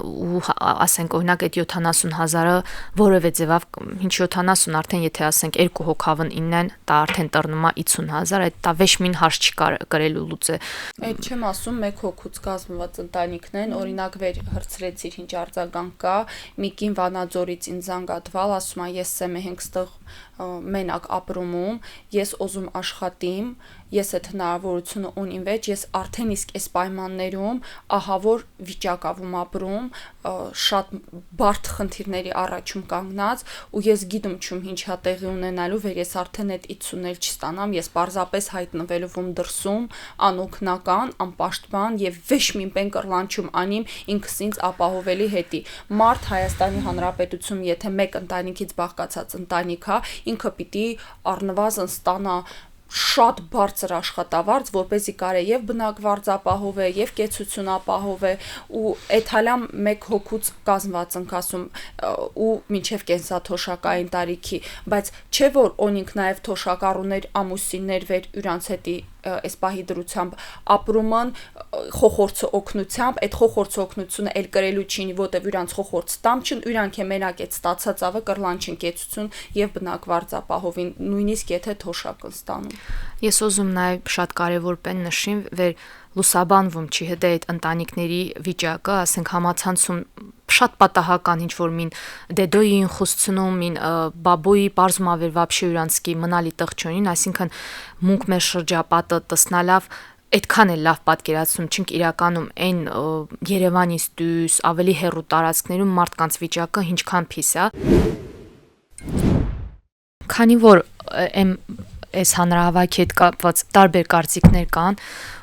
Ու ասենք օրինակ այդ 70,000-ը որևէ ձևով ինչ 70 արդեն եթե ասենք 2 հոգավն 9-ն դա արդեն տրնում է 50,000 այդ դա վեշմին հարց չի կարելու լուծել այդ չեմ ասում 1 հոգուց կազմված ընտանիքն օրինակ վեր հրցրեցիր ինչ արձագանք կա Միկին Վանաձորից ինձ զանգատվալ ասում է ես սեմ ենք ստեղ մենակ ապրումում ես ուզում աշխատիմ ես այդ հնարավորությունը ունիմ վեճ ես արդեն իսկ այս պայմաններում ահա որ վիճակավում ապրում շատ բարդ խնդիրների առաջում կանգնած ու ես գիտեմ չում ինչա տեղի ունենալու վեր ես արդեն այդ 50-ել չստանամ ես պարզապես հայտնվելու ում դրսում անօգնական անպաշտպան եւ վեշմին պեն կռլանչում անիմ ինքս ինձ ապահովելի հետի մարդ Հայաստանի Հանրապետություն եթե մեկ ընտանիքից բաղկացած ընտանիք է ինքը պիտի առնվազն ստանա շատ բարձր աշխատավարձ, որպեսզի կարե եւ բնակվարձ ապահովե, եւ կեցություն ապահովե ու այդ հալա մեկ հոգուց կազմված ենք ասում ու մինչեւ կենսաթոշակային տարիքի, բայց չէ որ օնինք նաեւ թոշակառուներ ամուսիններ վեր իրանց հետի այս պահի դրությամբ ապրումն խոխորձը օգնությամբ, այդ խոխորձը օգնությունը էլ կրելու չինի, որտեվ իրանց խոխորձ տամ չն, իրանք է մենակ այդ ստացած ավը կռլանչին կեցություն եւ բնակվարձ ապահովին, նույնիսկ եթե թոշակ են ստանում։ Ես ուզում նաև շատ կարևոր բան նշեմ, որ լուսաբանվում չի հետո այդ ընտանիքների վիճակը, ասենք համացանցում շատ պատահական ինչ որ մին դեդոյին խոսցնում, մին բաբոյի բարձմավեր вообще իրանցքի մնալի տեղ չունին, այսինքն մունք մեր շրջապատը տեսնալավ այդքան էլ լավ պատկերացնում չենք իրականում այն Երևանից դուրս ավելի հեռու տարածքներում մարդկանց վիճակը ինչքան փիս է։ Քանի որ այս հանրահավաքի հետ կապված տարբեր կարծիքներ կան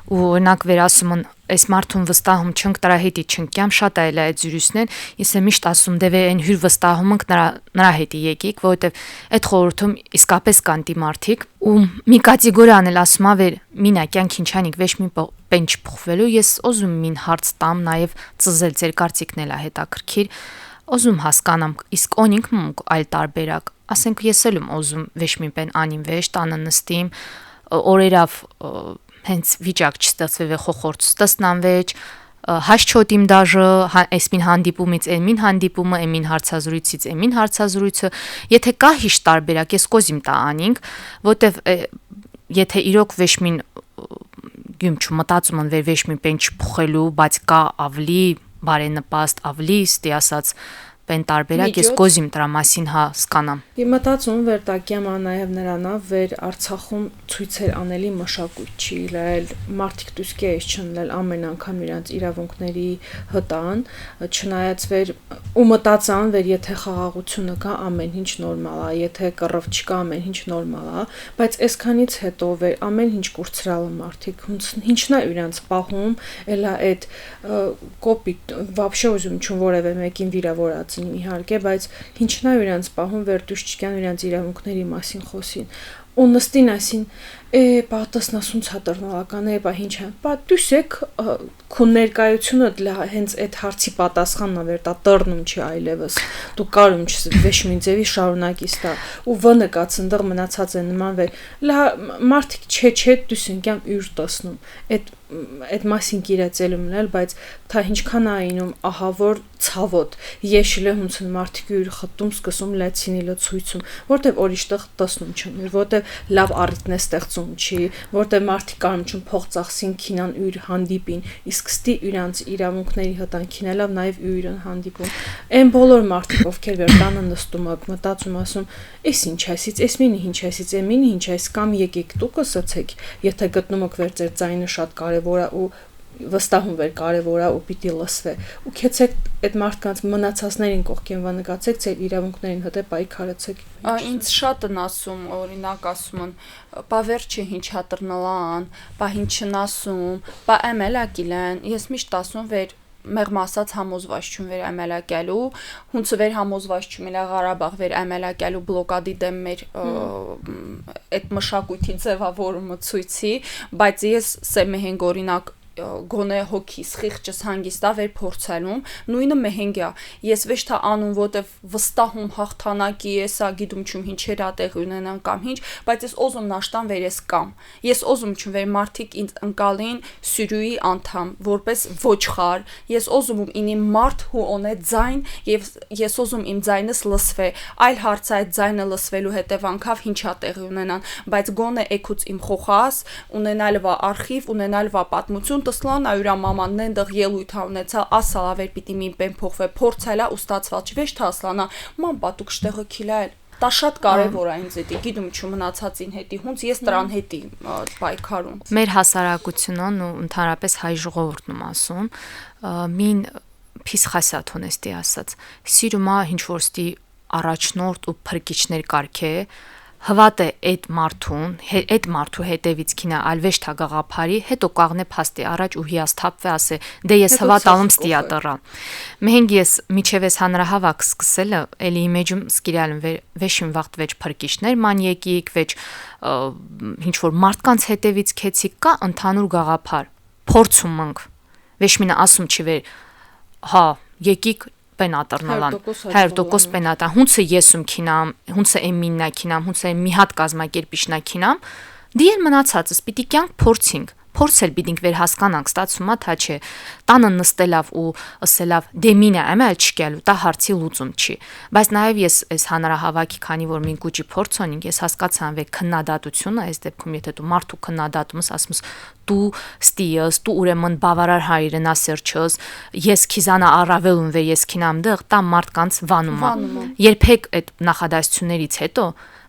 ու օրինակ վերասում են այս մարդուն վստահում չենք դրա հետի չնքյամ շատ այլ այդ զյուրիսներ ես եմ միշտ ասում դե այն հյուր վստահում ենք նրա հետի եկիք որովհետև այդ խորհրդում իսկապես կան դի մարդիկ ու մի կատեգորիան էլ ասում ա վեր մինա կյանք ինչանիկ վեշ մի պենչ փոխվելու ես օզում մին հարց տամ նաև ծզել ձեր կարծիքն էլ է հետաքրքիր օզում հասկանամ իսկ օնինք մունք այլ տարբերակ ասենք ես էլ եմ օզում վեշ մի պեն անին վեշ տանը նստիմ օրերավ հենց վիճակ չստացվի խոխորձ ստացնան վեճ հաշչոտիմ դաժը այսմին հանդիպումից էմին հանդիպումը էմին հարցազրույցից էմին հարցազրույցը եթե կա հիշ տարբերակ ես կոզիմ տա անինք որտեվ եթե իրոք վեշմին գյում չմտածում են վեշմին պեն չփոխելու բայց կա ավելի բարենպաստ ավելի ստի ասած պեն տարբերակ ես կոզիմ դրա մասին հա սկանամ Իմ մտածում վերտակյամ նաև նրանով վեր Արցախում ցույցեր անելի մշակույթ չի լել մարդիկ դուսկե էս չննել ամեն անգամ իրանց իրավունքների հտան չնայած վեր ու մտածան վեր եթե խաղաղությունը կա ամեն ինչ նորմալ է եթե կռվ չկա ամեն ինչ նորմալ է բայց այսքանից հետո վեր ամեն ինչ կուրցրալը մարդիկ ինչն է իրանց պահում էլա այդ կոպիտ вообще ուզում չուն որևէ մեկին վիրավորած իհարկե, բայց ինչն է իրանց պահում վեր դուշ չկան իրանց իրավունքների մասին խոսին։ Ու նստին ասին, պատասնասուն ցատրնալական է, բա ինչ է։ Բա դուսեք քո ներկայությունը հենց այդ հարցի պատասխանն է վեր տա տռնում չի այլևս։ Դու կարում չես վեշմին ձևի շարունակիս տա։ Ու վնկած ընդեղ մնացած է նման վեր։ Լա մարդիկ չէ դուսենքյան յուր տեսնում։ Այդ մասին կիրացելում լել, բայց թա ինչքան այնում ահա որ ցավոտ եշիլը հունցն մարդիկ յուր խտում սկսում լեցինիլը ցույցում, որտեվ օրիշտեղ տեսնում չեն, որտեվ լավ առիթն է ստեղծում չի, որտեվ մարդիկ կարում չուն փող ծախսին քինան յուր հանդիպին, իսկ ստի իրանց իրավունքների հտան քինելավ նաև յուրն հանդիպում։ Այն բոլոր մարդիկ ովքեր վեր տանը նստում ակ մտածում ասում, էս ինչ այսից, էս մինի ինչ այսից, էմինի ինչ այս կամ եկեք դուք ասացեք, եթե գտնում եք վեր ձեր ձայնը շատ կարևոր է ու վստահում վեր կարևոր է ու պիտի լսվե ու քեցեք այդ մարդկանց մնացածներին կողքին վնկացեք ձեր իրավունքներին հետե պայքարեցեք ինձ շատ են ասում օրինակ ասում են բա վերջը ինչ հատրնալան բա ինչն ասում բա էմելա կիլեն ես միշտ ասում վեր մեղմ ասած համոզված վեր ամելակելու հունց վեր համոզված չմիլա Ղարաբաղ վեր ամելակելու բլոկադի դեմ մեր այդ մշակույթի ձևավորումը ցույցի բայց ես սեմեհեն օրինակ գոնե հոգիս խիղճս հանգիստա վեր փորձելում նույնը մեհենգա ես վեշ թա անուն որտեվ վստահում հաղթանակի էսա գիտում չում ինչեր ա տեղ ունենան կամ ինչ բայց ես օզում նաշտան վեր ես կամ ես օզում չում վեր մարդիկ ինձ ընկալին սյուրուի անդամ որպես ոչխար ես օզում ինի մարդ հու օնե ձայն եւ ես օզում իմ ձայնս լսվե այլ հարց այդ ձայնը լսվելու հետևանքով ինչա տեղ ունենան բայց գոնե էքուց իմ խոխաս ունենալ վա արխիվ ունենալ վա պատմություն Տսլան այրա մամանն ընդեղ ելույթ ունեցա ասալա վեր պիտի մին պեն փոխվե փորձելա ու ստացված չվեշ թասլանա ման պատուկ շտեղը քիլալ դա շատ կարևոր է ինձ էդի գիտում չմնացածին հետի հունց ես դրան հետի պայքարում մեր հասարակությունն ու ընդհանրապես հայ ժողովուրդն ասում մին փիս խասաթուն էստի ասած սիրումա ինչ որստի առաջնորդ ու փրկիչներ կարգե Հվատ է այդ մարդու հետևից քինա ալվեշ թա գաղափարի հետո կաղնե փաստի առաջ ու հիասթափվե ասե դե ես հվատալում ստիա տրա մենք ես միջև ես հանրահավաք սկսելը էլի իմեջում սկիրալն վեշին վաղտ վեճ փրկիչներ ման եկիկ վեճ ինչ որ մարդկանց հետևից քեցիկ կա ընդհանուր գաղափար փորձում ենք վեշմինը ասում չի վեր հա եկիկ պենատրնալան 100% պենատա հունցը եսում քինամ հունցը էմիննա քինամ հունցը մի հատ կազմակերպիչնա քինամ Դիել մնացածս պիտի կյանք փորձինք։ Փորձել պիտինք վեր հասկանանք, ստացումա թա չէ։ Տանը նստելավ ու ասելավ դե մինա ամալ չկելու, դա հարցի լուծում չի։ Բայց նաև ես այս հանրահավաքի, քանի որ մին կուճի փորձ ունենք, ես հասկացան վեր քննադատությունը, այս դեպքում եթե դու մարդու քննադատումս ասում դու ստիես, դու ուրեմն բավարար հայրենասերչես, ես քիզանա առավելում վեր ես քինամ դեղ, դա մարդկանց վանումա։ Երբեք այդ նախադասություններից հետո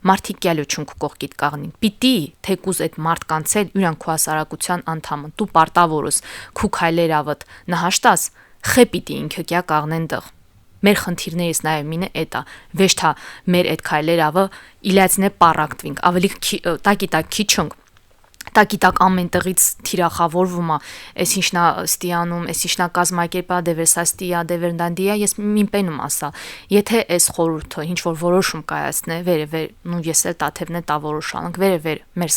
մարդիկ գալու չունք կողքիդ կաղնին։ Պիտի թեկուզ այդ մարդկանց էլ յուրան քո հասարակության անդամը դու պարտավորս քու քայլերավդ նահաշտաս խե պիտի ինքը կյա կաղնեն դեղ։ Մեր խնդիրներից նաև մինը էտա վեշտա մեր այդ քայլերավը իլացնե պարակտվինք ավելի տակիտակ քիչոնք տակիտակ ամեն տեղից թիրախավորվում է այս ինչնա ստիանում այս ինչնա կազմակերպա դևերսա ստիա դևերդանդիա ես մինպենում ասա եթե այս խորհուրդը ինչ որ որոշում կայացնե վերը նու ես էլ տաթևն է տա որոշանք վեր մեր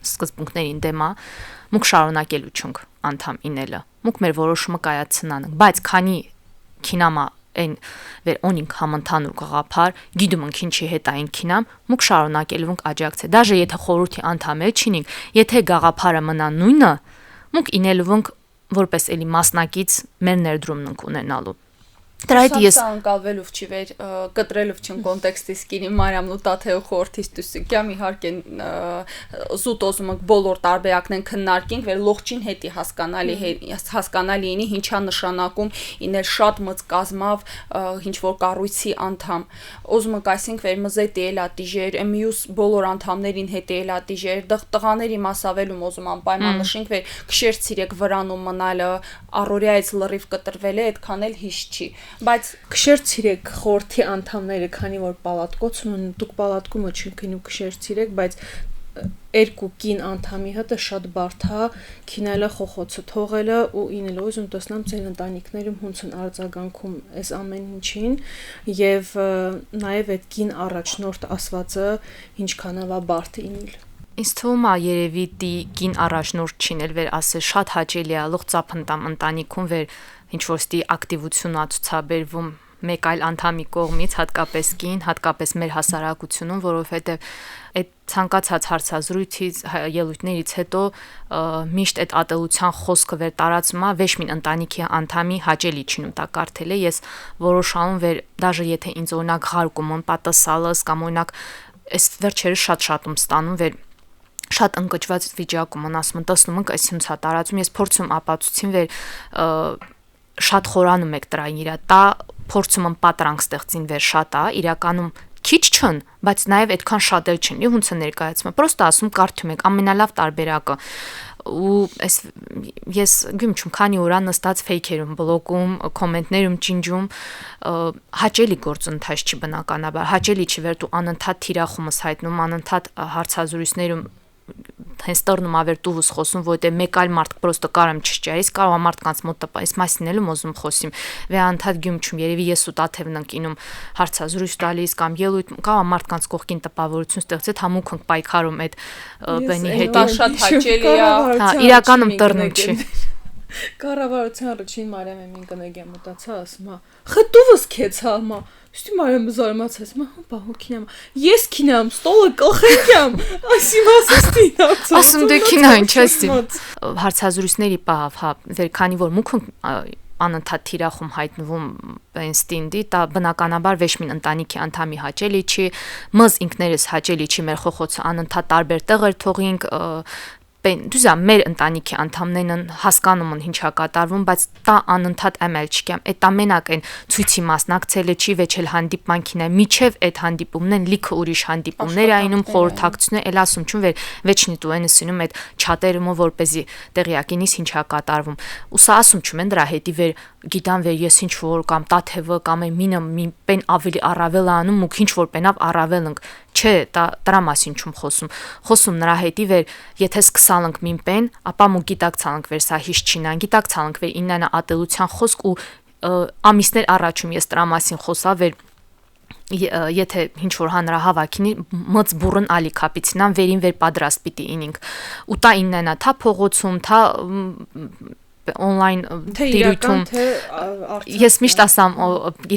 սկզբունքներին դեմա մուք շարունակելու չունք անդամ ինելը մուք մեր որոշումը կայացնանք բայց քանի քինամա այն վեր օնինք համընդհանուր գաղափար գիտում ենք ինչի հետ այն քինամ մուք շարունակելու ենք աջակցել դաժե եթե խորհրդի անդամ էլ չինենք եթե գաղափարը մնա նույնը մուք ինելու ենք որպես էլի մասնակից մեր ներդրումն ենք ունենալու Դրայդ ես անկալվելով չի վեր կտրելով չն կոնտեքստի սկինի մարիամն ու տաթեո խորհրդից դուսի կամ իհարկե զուտ ոզում ենք բոլոր տարբերակներն քննարկենք վեր լողջին հետի հասկանալի ինի ինչա նշանակում ինել շատ մծ կազմավ ինչ որ կառույցի անդամ ոզում ենք այսինքն վեր մզետ էլա դիժեր մյուս բոլոր անդամներին հետ էլա դիժեր տղաների մասավելում ոզում անպայման նշենք վեր քշերցիրեք վրանում մնալը առօրյայից լրիվ կտրվել է այդքան էլ հիշ չի Բայց քշերցիրեք խորհրդի անդամները, քանի որ պալատկոց ունեն, դուք պալատկումը չքնու քշերցիրեք, բայց երկու կին անդամի հետ շատ բարդ է քինելը խոխոցը թողելը ու ինելով ուզում տեսնամ ձեր ընտանիքներում ոնց են արձագանքում այս ամեն ինչին եւ նաեւ այդ կին առաջնորդ ասվածը ինչքանով է բարդ ինել Ինձ թվում է երևի դի կին առաջնորդ չինել վեր ասել շատ հաճելի է լող ծափընտամ ընտանիքում վեր ինչ որ ստի ակտիվություն ա ցուցաբերվում մեկ այլ անդամի կողմից հատկապես կին, հատկապես մեր հասարակությունում, որովհետև այդ ցանկացած հարցազրույցից ելույթներից հետո միշտ այդ ատելության խոսքը վեր տարածում է վեշմին ընտանիքի անդամի հաճելի չինում տա կարդել է ես որոշանում վեր դաժե եթե ինձ օրինակ հարկում են պատասալս կամ օրինակ այս վերջերս շատ ստանում վեր շատ ընկճված վիճակում են ասում տեսնում ենք այս ոնց է տարածում ես փորձում ապացուցին վեր շատ խորանում եք դրան իրա տա փորձում եմ պատրանք ստեղծին վեր շատ է իրականում քիչ չն բայց նաև այդքան շատ էլ չն ոնց է ներկայացումը պրոստը ասում կարդում եք ամենալավ տարբերակը ու այս ես գյումչում քանի օրա նստած ֆեյքերում բլոգում կոմենտներում ճինջում հաճելի գործընթաց չի բնականաբար հաճելի չի վեր դու անընդհատ թիրախումս հայտնում անընդհատ հարցազրույցներում հենց տառնում ավեր տուվս խոսում որտեղ մեկ այլ մարդ պրոստը կարամ չճարիս կարող մարդկանց մոտ այս մասին էլ ուզում խոսիմ վե անդադ գյումչում երևի ես ու տաթևն ընկինում հարցազրույց տալիս կամ ելույթ կարող մարդկանց կողքին տպավորություն ստեղծել համուք ենք պայքարում այդ բնի հետ շատ հաճելի է իրականում տառնում չի Կառավարության առաջին Մարիամին կնեգեմ մտածա ասում խտուվս քեցա մա Ստի Մարիամը զարմացած մա բա հոգինամ ես քինամ ստոլը կողքեմ ասի մասստի ասում դե քինա ինչ էստի հարցազրույցների պահավ հա վեր քանի որ մուք անընդհատ թիրախում հայտնվում ինստինկտի դա բնականաբար վեշմին ընտանիքի անդամի հաճելի չի մզ ինքներս հաճելի չի մեր խոխոցը անընդհատ տարբեր տեղեր թողինք դուզա մեր ընտանիքի անդամներն հասկանում են ինչա կատարվում, բայց դա անընդհատ ամել չկամ։ Այդ ամենակ այն ցույցի մասնակցելը չի վեճել հանդիպանքին է, միջև այդ հանդիպումներն լիքը ուրիշ հանդիպումներ այնում խորհրդակցությունը, էլ ասում չուն վեր վեճնի տուենը սինում այդ չաթերումը որպեսի տեղյակինից ինչա կատարվում։ Ու սա ասում չում են դրա հետի վեր գիտան վեր ես ինչ որ կամ տաթևը կամ մինը մին ավելի առավել անում ու ինչ որ պենավ առավելնք չէ դրա մասին չում խոսում նրա հետի վեր եթե սկսալնք մին պեն ապա մու գիտակցալնք վեր սա հիշ չինան գիտակցալնք վեր իննանա ատելության խոսք ու ամիսներ առաջում ես դրա մասին խոսա վեր եթե ինչ որ հանրահավաքինի մծ բուրն ալի կապիցինան վերին վեր պատրաստ պիտի ինինք ու տա իննանա թա փողոցում թա on-line դիրույթում ես միշտ ասամ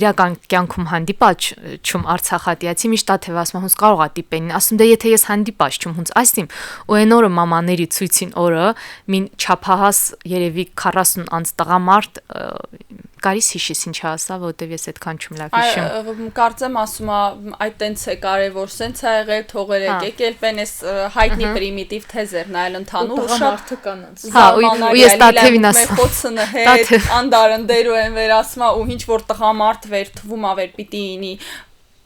իրական կյանքում հանդիպած չում արցախատիացի միշտ թե ասում հունց կարող է տիպեն ասում դե եթե ես հանդիպած չում հունց ասիմ ու այն օրը մամաների ցույցին օրը մին չափահաս երևի 40 անց տղամարդ կարիս հիշիս ինչ ասա որտեվ ես այդքան չում լավ հիշում կարծեմ ասում այդ տենց է կարևոր սենց է եղել թողեր եկել պեն էս հայտնի պրիմիտիվ թեզեր նայել ընդհանուր շատ կանանց ու ես տաթևին ասում խոցնը հետ անդարնդերու են վեր ասում ու ինչ որ տղամարդ վեր թվում ա վեր պիտի ինի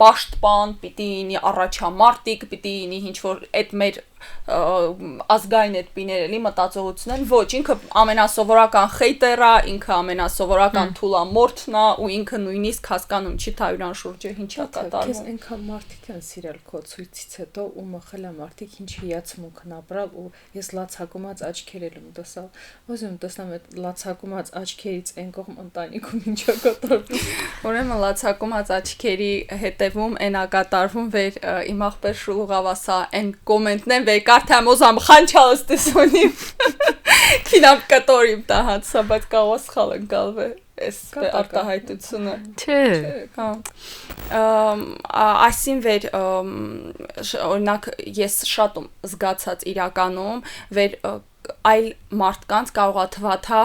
պաշտպան պիտի ինի առաջամարտիկ պիտի ինի ինչ որ այդ մեր ազգային այդ պիները լի մտածողությունն են ոչ ինքը ամենասովորական խեյտերա ինքը ամենասովորական թուլամորթն է ու ինքը նույնիսկ հասկանում չի թայրան շուրջը ինչա կատարվում քեզ այնքան մարդիկ են սիրել քո ցույցից հետո ու մխել է մարդիկ ինչ հիացմունքն ապրալ ու ես լացակումած աչքեր եմ տեսա ոզում տեսնամ այդ լացակումած աչքերից այն կողմ ընտանիքում ինչա կատարվում ուրեմն լացակումած աչքերի հետևում այնա կատարվում վեր իմ ախպեր շուլուղավասա այն կոմենտն Կարթամ ոզամ խանչալս տեսոնիմ քինամ կտորիմ տահացա բայց կաղոս խալ ընկալվե այս արտահայտությունը չէ այսին վեր օրինակ ես շատ զգացած իրականում վեր այլ մարդկանց կարողա թվաթա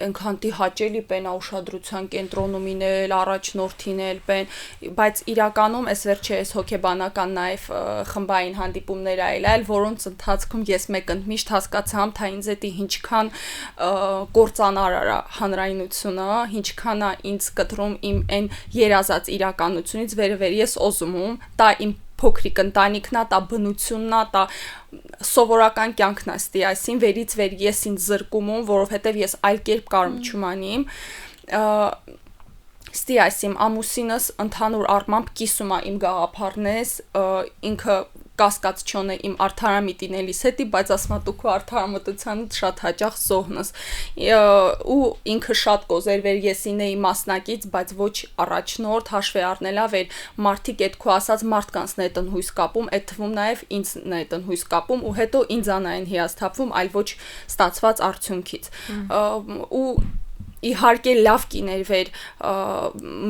ընքանտի հաճելի պենա ուշադրության կենտրոնում ինել, առաջնորդին էլ պեն, բայց իրականում այս վերջը այս հոգեբանական նաև խմբային հանդիպումներ այլ, որոնց ընթացքում ես մեկն միշտ հասկացամ, թե ինձ էդի ինչքան կործանար արա հանրայնությունը, ինչքան է ինձ կտրում իմ այն երազած իրականությունից վերևեր ես օզում, տա իմ փոքրիկ ընտանիքն է, տա բնությունն է, տա սովորական կյանքն է ստի, այսին վերից վեր ես ինձ զրկում, որովհետև ես այլ կերպ կարում չումանիմ, ստի այսին ամուսինս ընդհանուր առմամբ կիսում է իմ գաղափարնես, ինքը կասկած չոնե իմ արդարամիտինելիս հետի, բայց ասմա դուքու արդարամտությանից շատ հաճախ զոհնս ու ինքը շատ կոզեր վեր եսին էի մասնակից, բայց ոչ առաջնորդ հաշվի առնելա վեր մարդիկ այդ քո ասած մարդկանցն է տնհույս կապում, այդ թվում նաև ինձն է տնհույս կապում ու հետո ինձան այն հիասթափվում, այլ ոչ ստացված արդյունքից ու իհարկե լավ կիներ վեր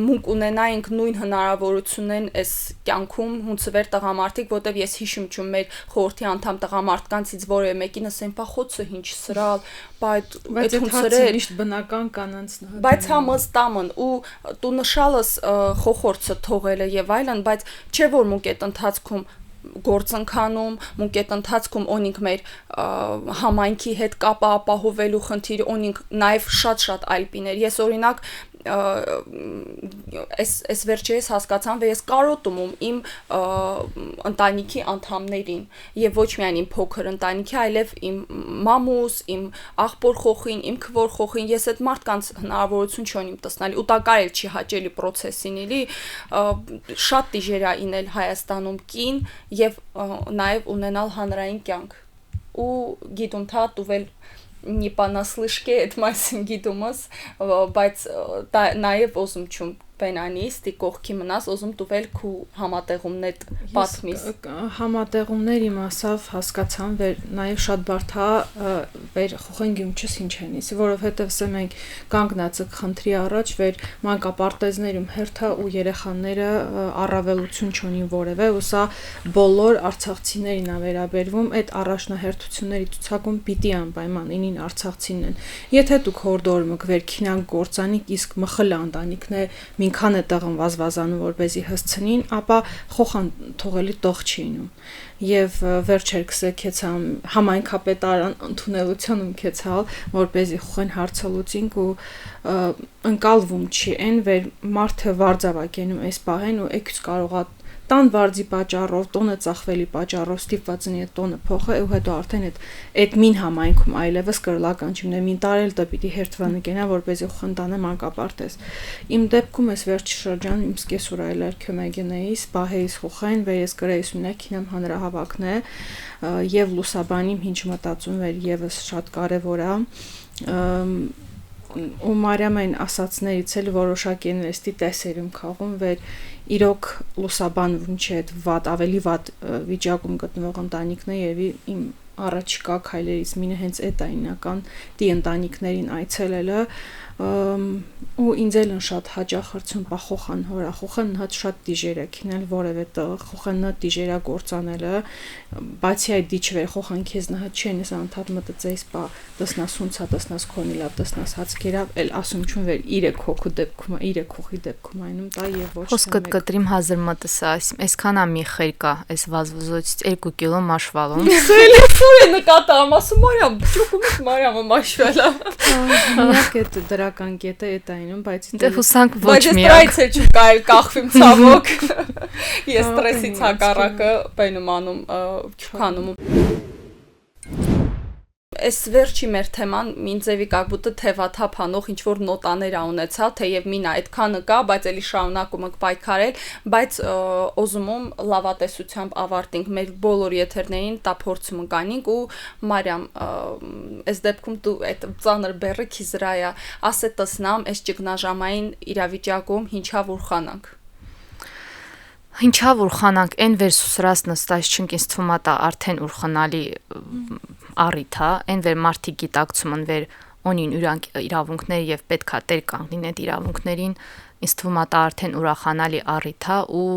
մուկ ունենայինք նույն հնարավորությունն այս կյանքում հունցվեր տղամարդիկ, որտեվ ես հիշում չում մեր խորհրդի անդամ տղամարդկանցից որևէ մեկին ասեն, «Բա խոցը ինչ սրալ, բայց այդ հունցրել միշտ բնական կանանց բայց հա մստամն ու դու նշալս խոխորցը թողելը եւ այլն, բայց չէ որ մուկ այդ ընթացքում գործընկանում, մուկ այդ ընթացքում օնինք մեր համայնքի հետ կապը ապահովելու խնդիր, օնինք նաև շատ այլ պիներ։ Ես օրինակ այս վերջերս ես հասկացամ, որ ես կարոտում իմ ընտանիքի անդամներին եւ ոչ միայն իմ փոքր ընտանիքի, այլև իմ մամուս, իմ աղբոր խոխին, իմ քվոր խոխին, ես այդ մարդկանց հնարավորություն չունեմ տեսնել, ու տակար էլ չի հաճելի process-ին էլի, շատ դիժերա ինել Հայաստանում կին եւ նաեւ ունենալ հանրային կյանք։ Ու գիտում թա տուվել не понаслышке այդ մասին գիտումս, բայց նաև ոզում չում բենանիստի կողքի մնաս, ոզում տուվել քու համատեղումներ պատմիս։ Համատեղումներ իմասավ հասկացամ, վեր նաև շատ բարդ է, վեր խոխենգյում չս ինչ ենիս, որովհետև սա մենք կանգնացıq խնդրի առաջ, վեր մանկապարտեզներում հերթա ու երեխաները առավելություն չունին որևէ, ու սա բոլոր արցախցիներին է վերաբերվում, այդ առաջնահերթությունների ցուցակում պիտի անպայման ինին արցախցին են։ Եթե դուք հորդորում եք վեր քինան գործանիկ, իսկ մխլ ընտանիքն է Ինքան է տեղն վազվազանում, որպեսզի հսցնին, ապա խոխան թողելի տող չի ինում։ Եվ վերջեր կսեքեցամ համայնքապետարան ընդունելությունում կեցալ, որպեսզի խոխեն հարցը լուծինք ու ընկալվում չի այն, վեր մարդը վարձավակենում այս պահեն ու եկուց կարողա տան վարձի պատճառով, տոնը ծախվելի պատճառով ստիպվածնի այդ տոնը փոխը ու հետո արդեն այդ մին համայնքում այլևս կրլական չունի մին տարել դա պիտի հերթվանը կենա որպեսզի խնդանը մանկապարտեզ իմ դեպքում էս վերջի շրջան իմ սկեսուր այլեր քյոմեգենեիս պահեիս խոխեն վեր ես գրեիս ունեք քինամ հանրահավաքն է եւ լուսաբանիմ ինչ մտածում էր եւս շատ կարեւոր է ու Մարիամային ասացներից էլ որոշակի ինվեստի տեսերում քաղում վեր իրոք լուսաբանվում չէ այդ վատ, ավելի վատ վիճակում գտնվող ընտանիքները եւ իմ առաջիկա քայլերից մինը հենց այդ է ինական դի ընտանիքներին այցելելը ու ինձ էլ շատ հաճախ հարցում պա խոխան հորա խոխան հատ շատ դիժերա քինել որևէ տեղ խոխաննա դիժերա գործանելը բացի այդ դիչվեր խոխան քեզ նա չեն ես անդադ մտածեիս պա տեսնաս հունցա տեսնաս քոնիլա տեսնաս հացկերա էլ ասում չուն վեր 3 հոգու դեպքում 3 հոխի դեպքում այնում տա եւ ոչ խոսքը կտրիմ հազար մտսա այսքան ամի խեր կա այս վազվզոցից 2 կիլո մաշվալում Սելեֆուրը նկատամ ասում Մարիամ ճուկումից Մարիամը մաշվելա միակ այդ դրական կետը այդ այնում բայց դե հուսանք ոչ միակ բայց ես չկա այլ կախվիմ ցավոք ես ստրեսից հակառակը բենում անում քանում Այս վերջի մեր թեման ինձեւի կակբուտը թևաթափանող ինչ որ նոտաներ ա ունեցա, թեև մինա այդքանը կա, բայց էլի շարունակում ենք պայքարել, բայց օզումում լավատեսությամբ ավարտենք մեր բոլոր եթերներին, տա փորձում կանենք ու Մարիամ, այս դեպքում դու այդ ծանր բեռը քիզրայա, ասե տեսնամ, այս ճգնաժամային իրավիճակում ինչա որ խանանք Ինչա որ խանանք այն վերսուսրած նստած չենք ինձ թվում է արդեն ուր խնալի առիթ է այն վեր մարդիկ գիտակցում են վեր ունին իրավունքներ եւ պետքա տեր կանգնին այդ իրավունքներին ինձ թվում է արդեն ուրախանալի առիթ է ու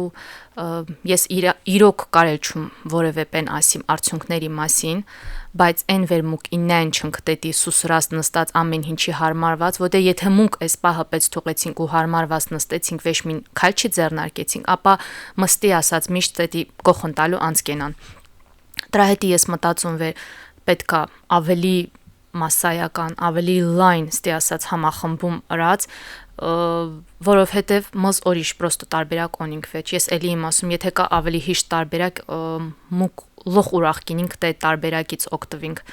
ես իրոք կարել չում որևէ պեն ասիմ արդյունքների մասին բայց այն վերմուկ իննեն չընկտետի սուսրած նստած ամեն ինչի հարմարված որտե եթե մունք այս պահը պես թողեցինք ու հարմարված նստեցինք վեշմին քայլ չձեռնարկեցինք ապա մստի ասած միշտ դետի կողընտալու անցկենան դրա հետի ես մտածում վեր պետքա ավելի մասսայական ավելի լայն ստի ասած համախմբում ըրած որովհետև մզ օրիշ պրոստո տարբերակ ունենք վեճ ես էլի իմ ասում եթե կա ավելի հիշ տարբերակ մուկ լոխ ուրախ կինինք դե տարբերակից օգտվենք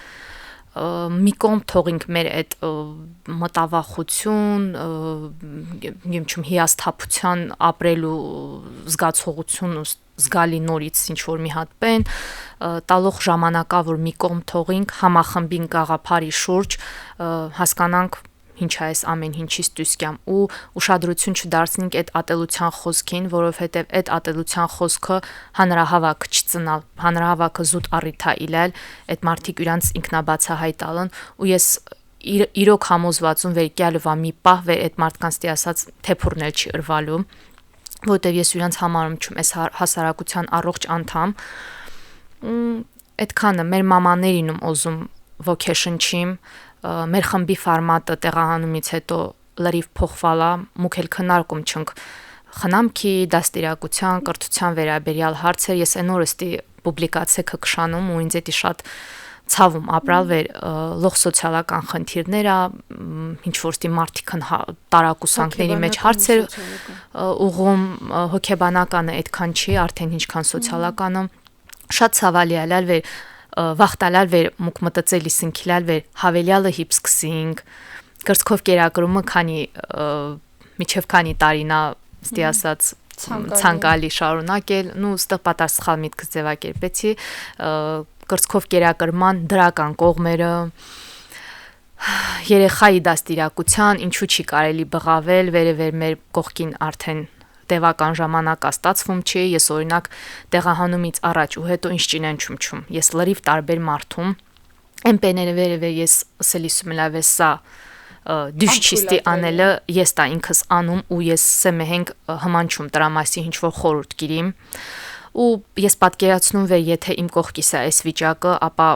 մի կողմ թողինք մեր այդ մտավախություն յեմչում հիասթափության ապրելու զգացողություն ու զգալի նորից ինչ որ մի հատ պեն տալող ժամանակա որ մի կողմ թողինք համախմբին գաղափարի շուրջ հասկանանք ինչ է այս ամեն ինչից դուսկյամ ու ուշադրություն չդարձնենք այդ ատելության խոսքին, որովհետև այդ ատելության խոսքը հանրահավաք չծնալ, հանրահավաքը զուտ առիթ է իլել, այդ մարդիկ իրանց ինքնաբացահայտալն ու ես իրոք համոզվածում վեր գալու մի պահ վեր այդ մարդկանց դի ասած թեփուրնել չի ըրվալու, որովհետև ես իրանց համարում չում այս հասարակության առողջ անդամ, այդքանը մեր մամաներին ուզում ոգեշնչիմ մեր խմբի ֆորմատը տեղահանումից հետո լրիվ փոխվալա մուքել քննարկում չենք խնամքի դաստիարակության կրթության վերաբերյալ հարցեր ես այնորստի պուբլիկացիա կքշանում ու ինձ էդի շատ ցավում ապրալ վեր լող սոցիալական խնդիրները ինչ որտի մարդիկն տարակուսանքների մեջ հարցեր ուղում հոգեբանականը այդքան չի արդեն ինչքան սոցիալականը շատ ցավալի է լալ վեր վախտալալ վեր մուկ մտածելի սնքիլալ վեր հավելյալը հիպ սկսինք կրծքով կերակրումը քանի միջև քանի տարինա ստի ասած ցանկալի շարունակել նու ստը պատասխան միտք ձևակերպեցի կրծքով կերակրման դրական կողմերը երեխայի դաստիարակության ինչու չի կարելի բղավել վերևեր մեր կողքին արդեն տևական ժամանակ ստացվում չի ես օրինակ տեղահանումից առաջ ու հետո ինչ ճինեն չում ես լրիվ տարբեր մարդում այն պեները վերևե ես սելիսում լավես սա դիշչիստի անելը ես տա ինքս անում ու ես սեմեհենք հմանչում տրամասի ինչ որ խորուրդ գիրիմ ու ես պատկերացնում վե եթե իմ կողքիս է այս վիճակը ապա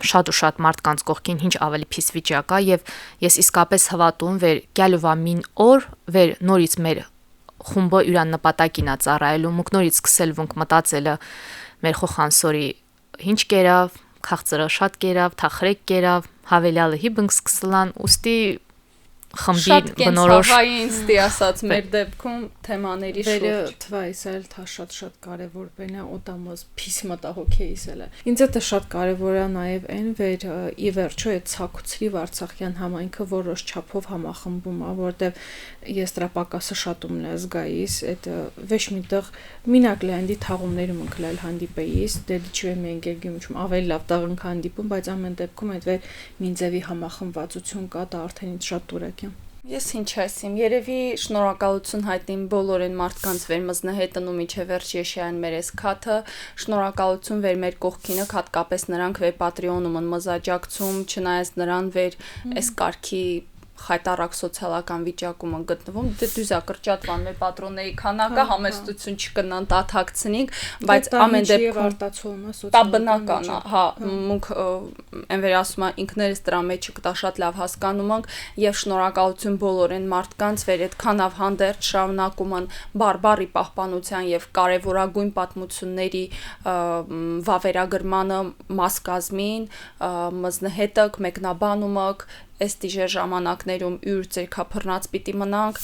շատ ու շատ մարդկանց կողքին ինչ ավելի փիս վիճակ է եւ ես իսկապես հավատում վեր գալուվա մին օր վեր նորից մեր խումբը իրան նպատակին է ծառայելու մուկ նորից սկսել վոնք մտածելը մեր խոխանսորի ինչ կերավ քաղցրը շատ կերավ թախրեք կերավ հավելյալը հիբնք սկսլան ուստի խմբի բնորոշ ինստի ասած մեր դեպքում թեմաների շուրջ վերը թվայսել թա շատ կարևոր բան է օտամոս փիս մտահոգեիսելը ինձ դա շատ կարևոր է նաև այն վեր ի վերջո այդ ցակուցրի Արցախյան համայնքը որոշ չափով համախմբում է որտեվ ես դրա պակասը շատ ումն է զգայիս այդ վեշ միտեղ մինակ լանդի թաղումներում ընկլել հանդիպեիս դե դիչուե մենք գերգյում ավելի լավ տաղն հանդիպում բայց ամեն դեպքում այդ վեր մինձևի համախմբվածություն կա դա արդեն ինձ շատ դուրակ Ես ինչ ասեմ, երևի շնորհակալություն հայտնիմ բոլորին մարդկանց վեր մզնհետն ու միջև վերջ եշյան մեր այս քաթը, շնորհակալություն վեր մեր կողքինը, հատկապես նրանք վեր Patreon-ում են մզաջակցում, չնայած նրան վեր այս կարգի խայտարակ սոցիալական վիճակում են գտնվում, դե դուզա կրճատվան մեր պատրոնների քանակը համեստություն չկնան տաթակցնինք, բայց ամեն դեպքում դա բնական է, հա, մունք այն վեր ասում եմ ինքներս դրա մեջ կտա շատ լավ հասկանում ենք եւ շնորհակալություն բոլորին մարդկանց վեր այդքան ավ հանդերձ շարունակում են բարբարի պահպանության եւ կարեւորագույն պատմությունների վավերագրմանը մաս կազմին, մզնհետք, մեկնաբանումք այս դիժեր ժամանակներում յուր ձերքափռնած պիտի մնանք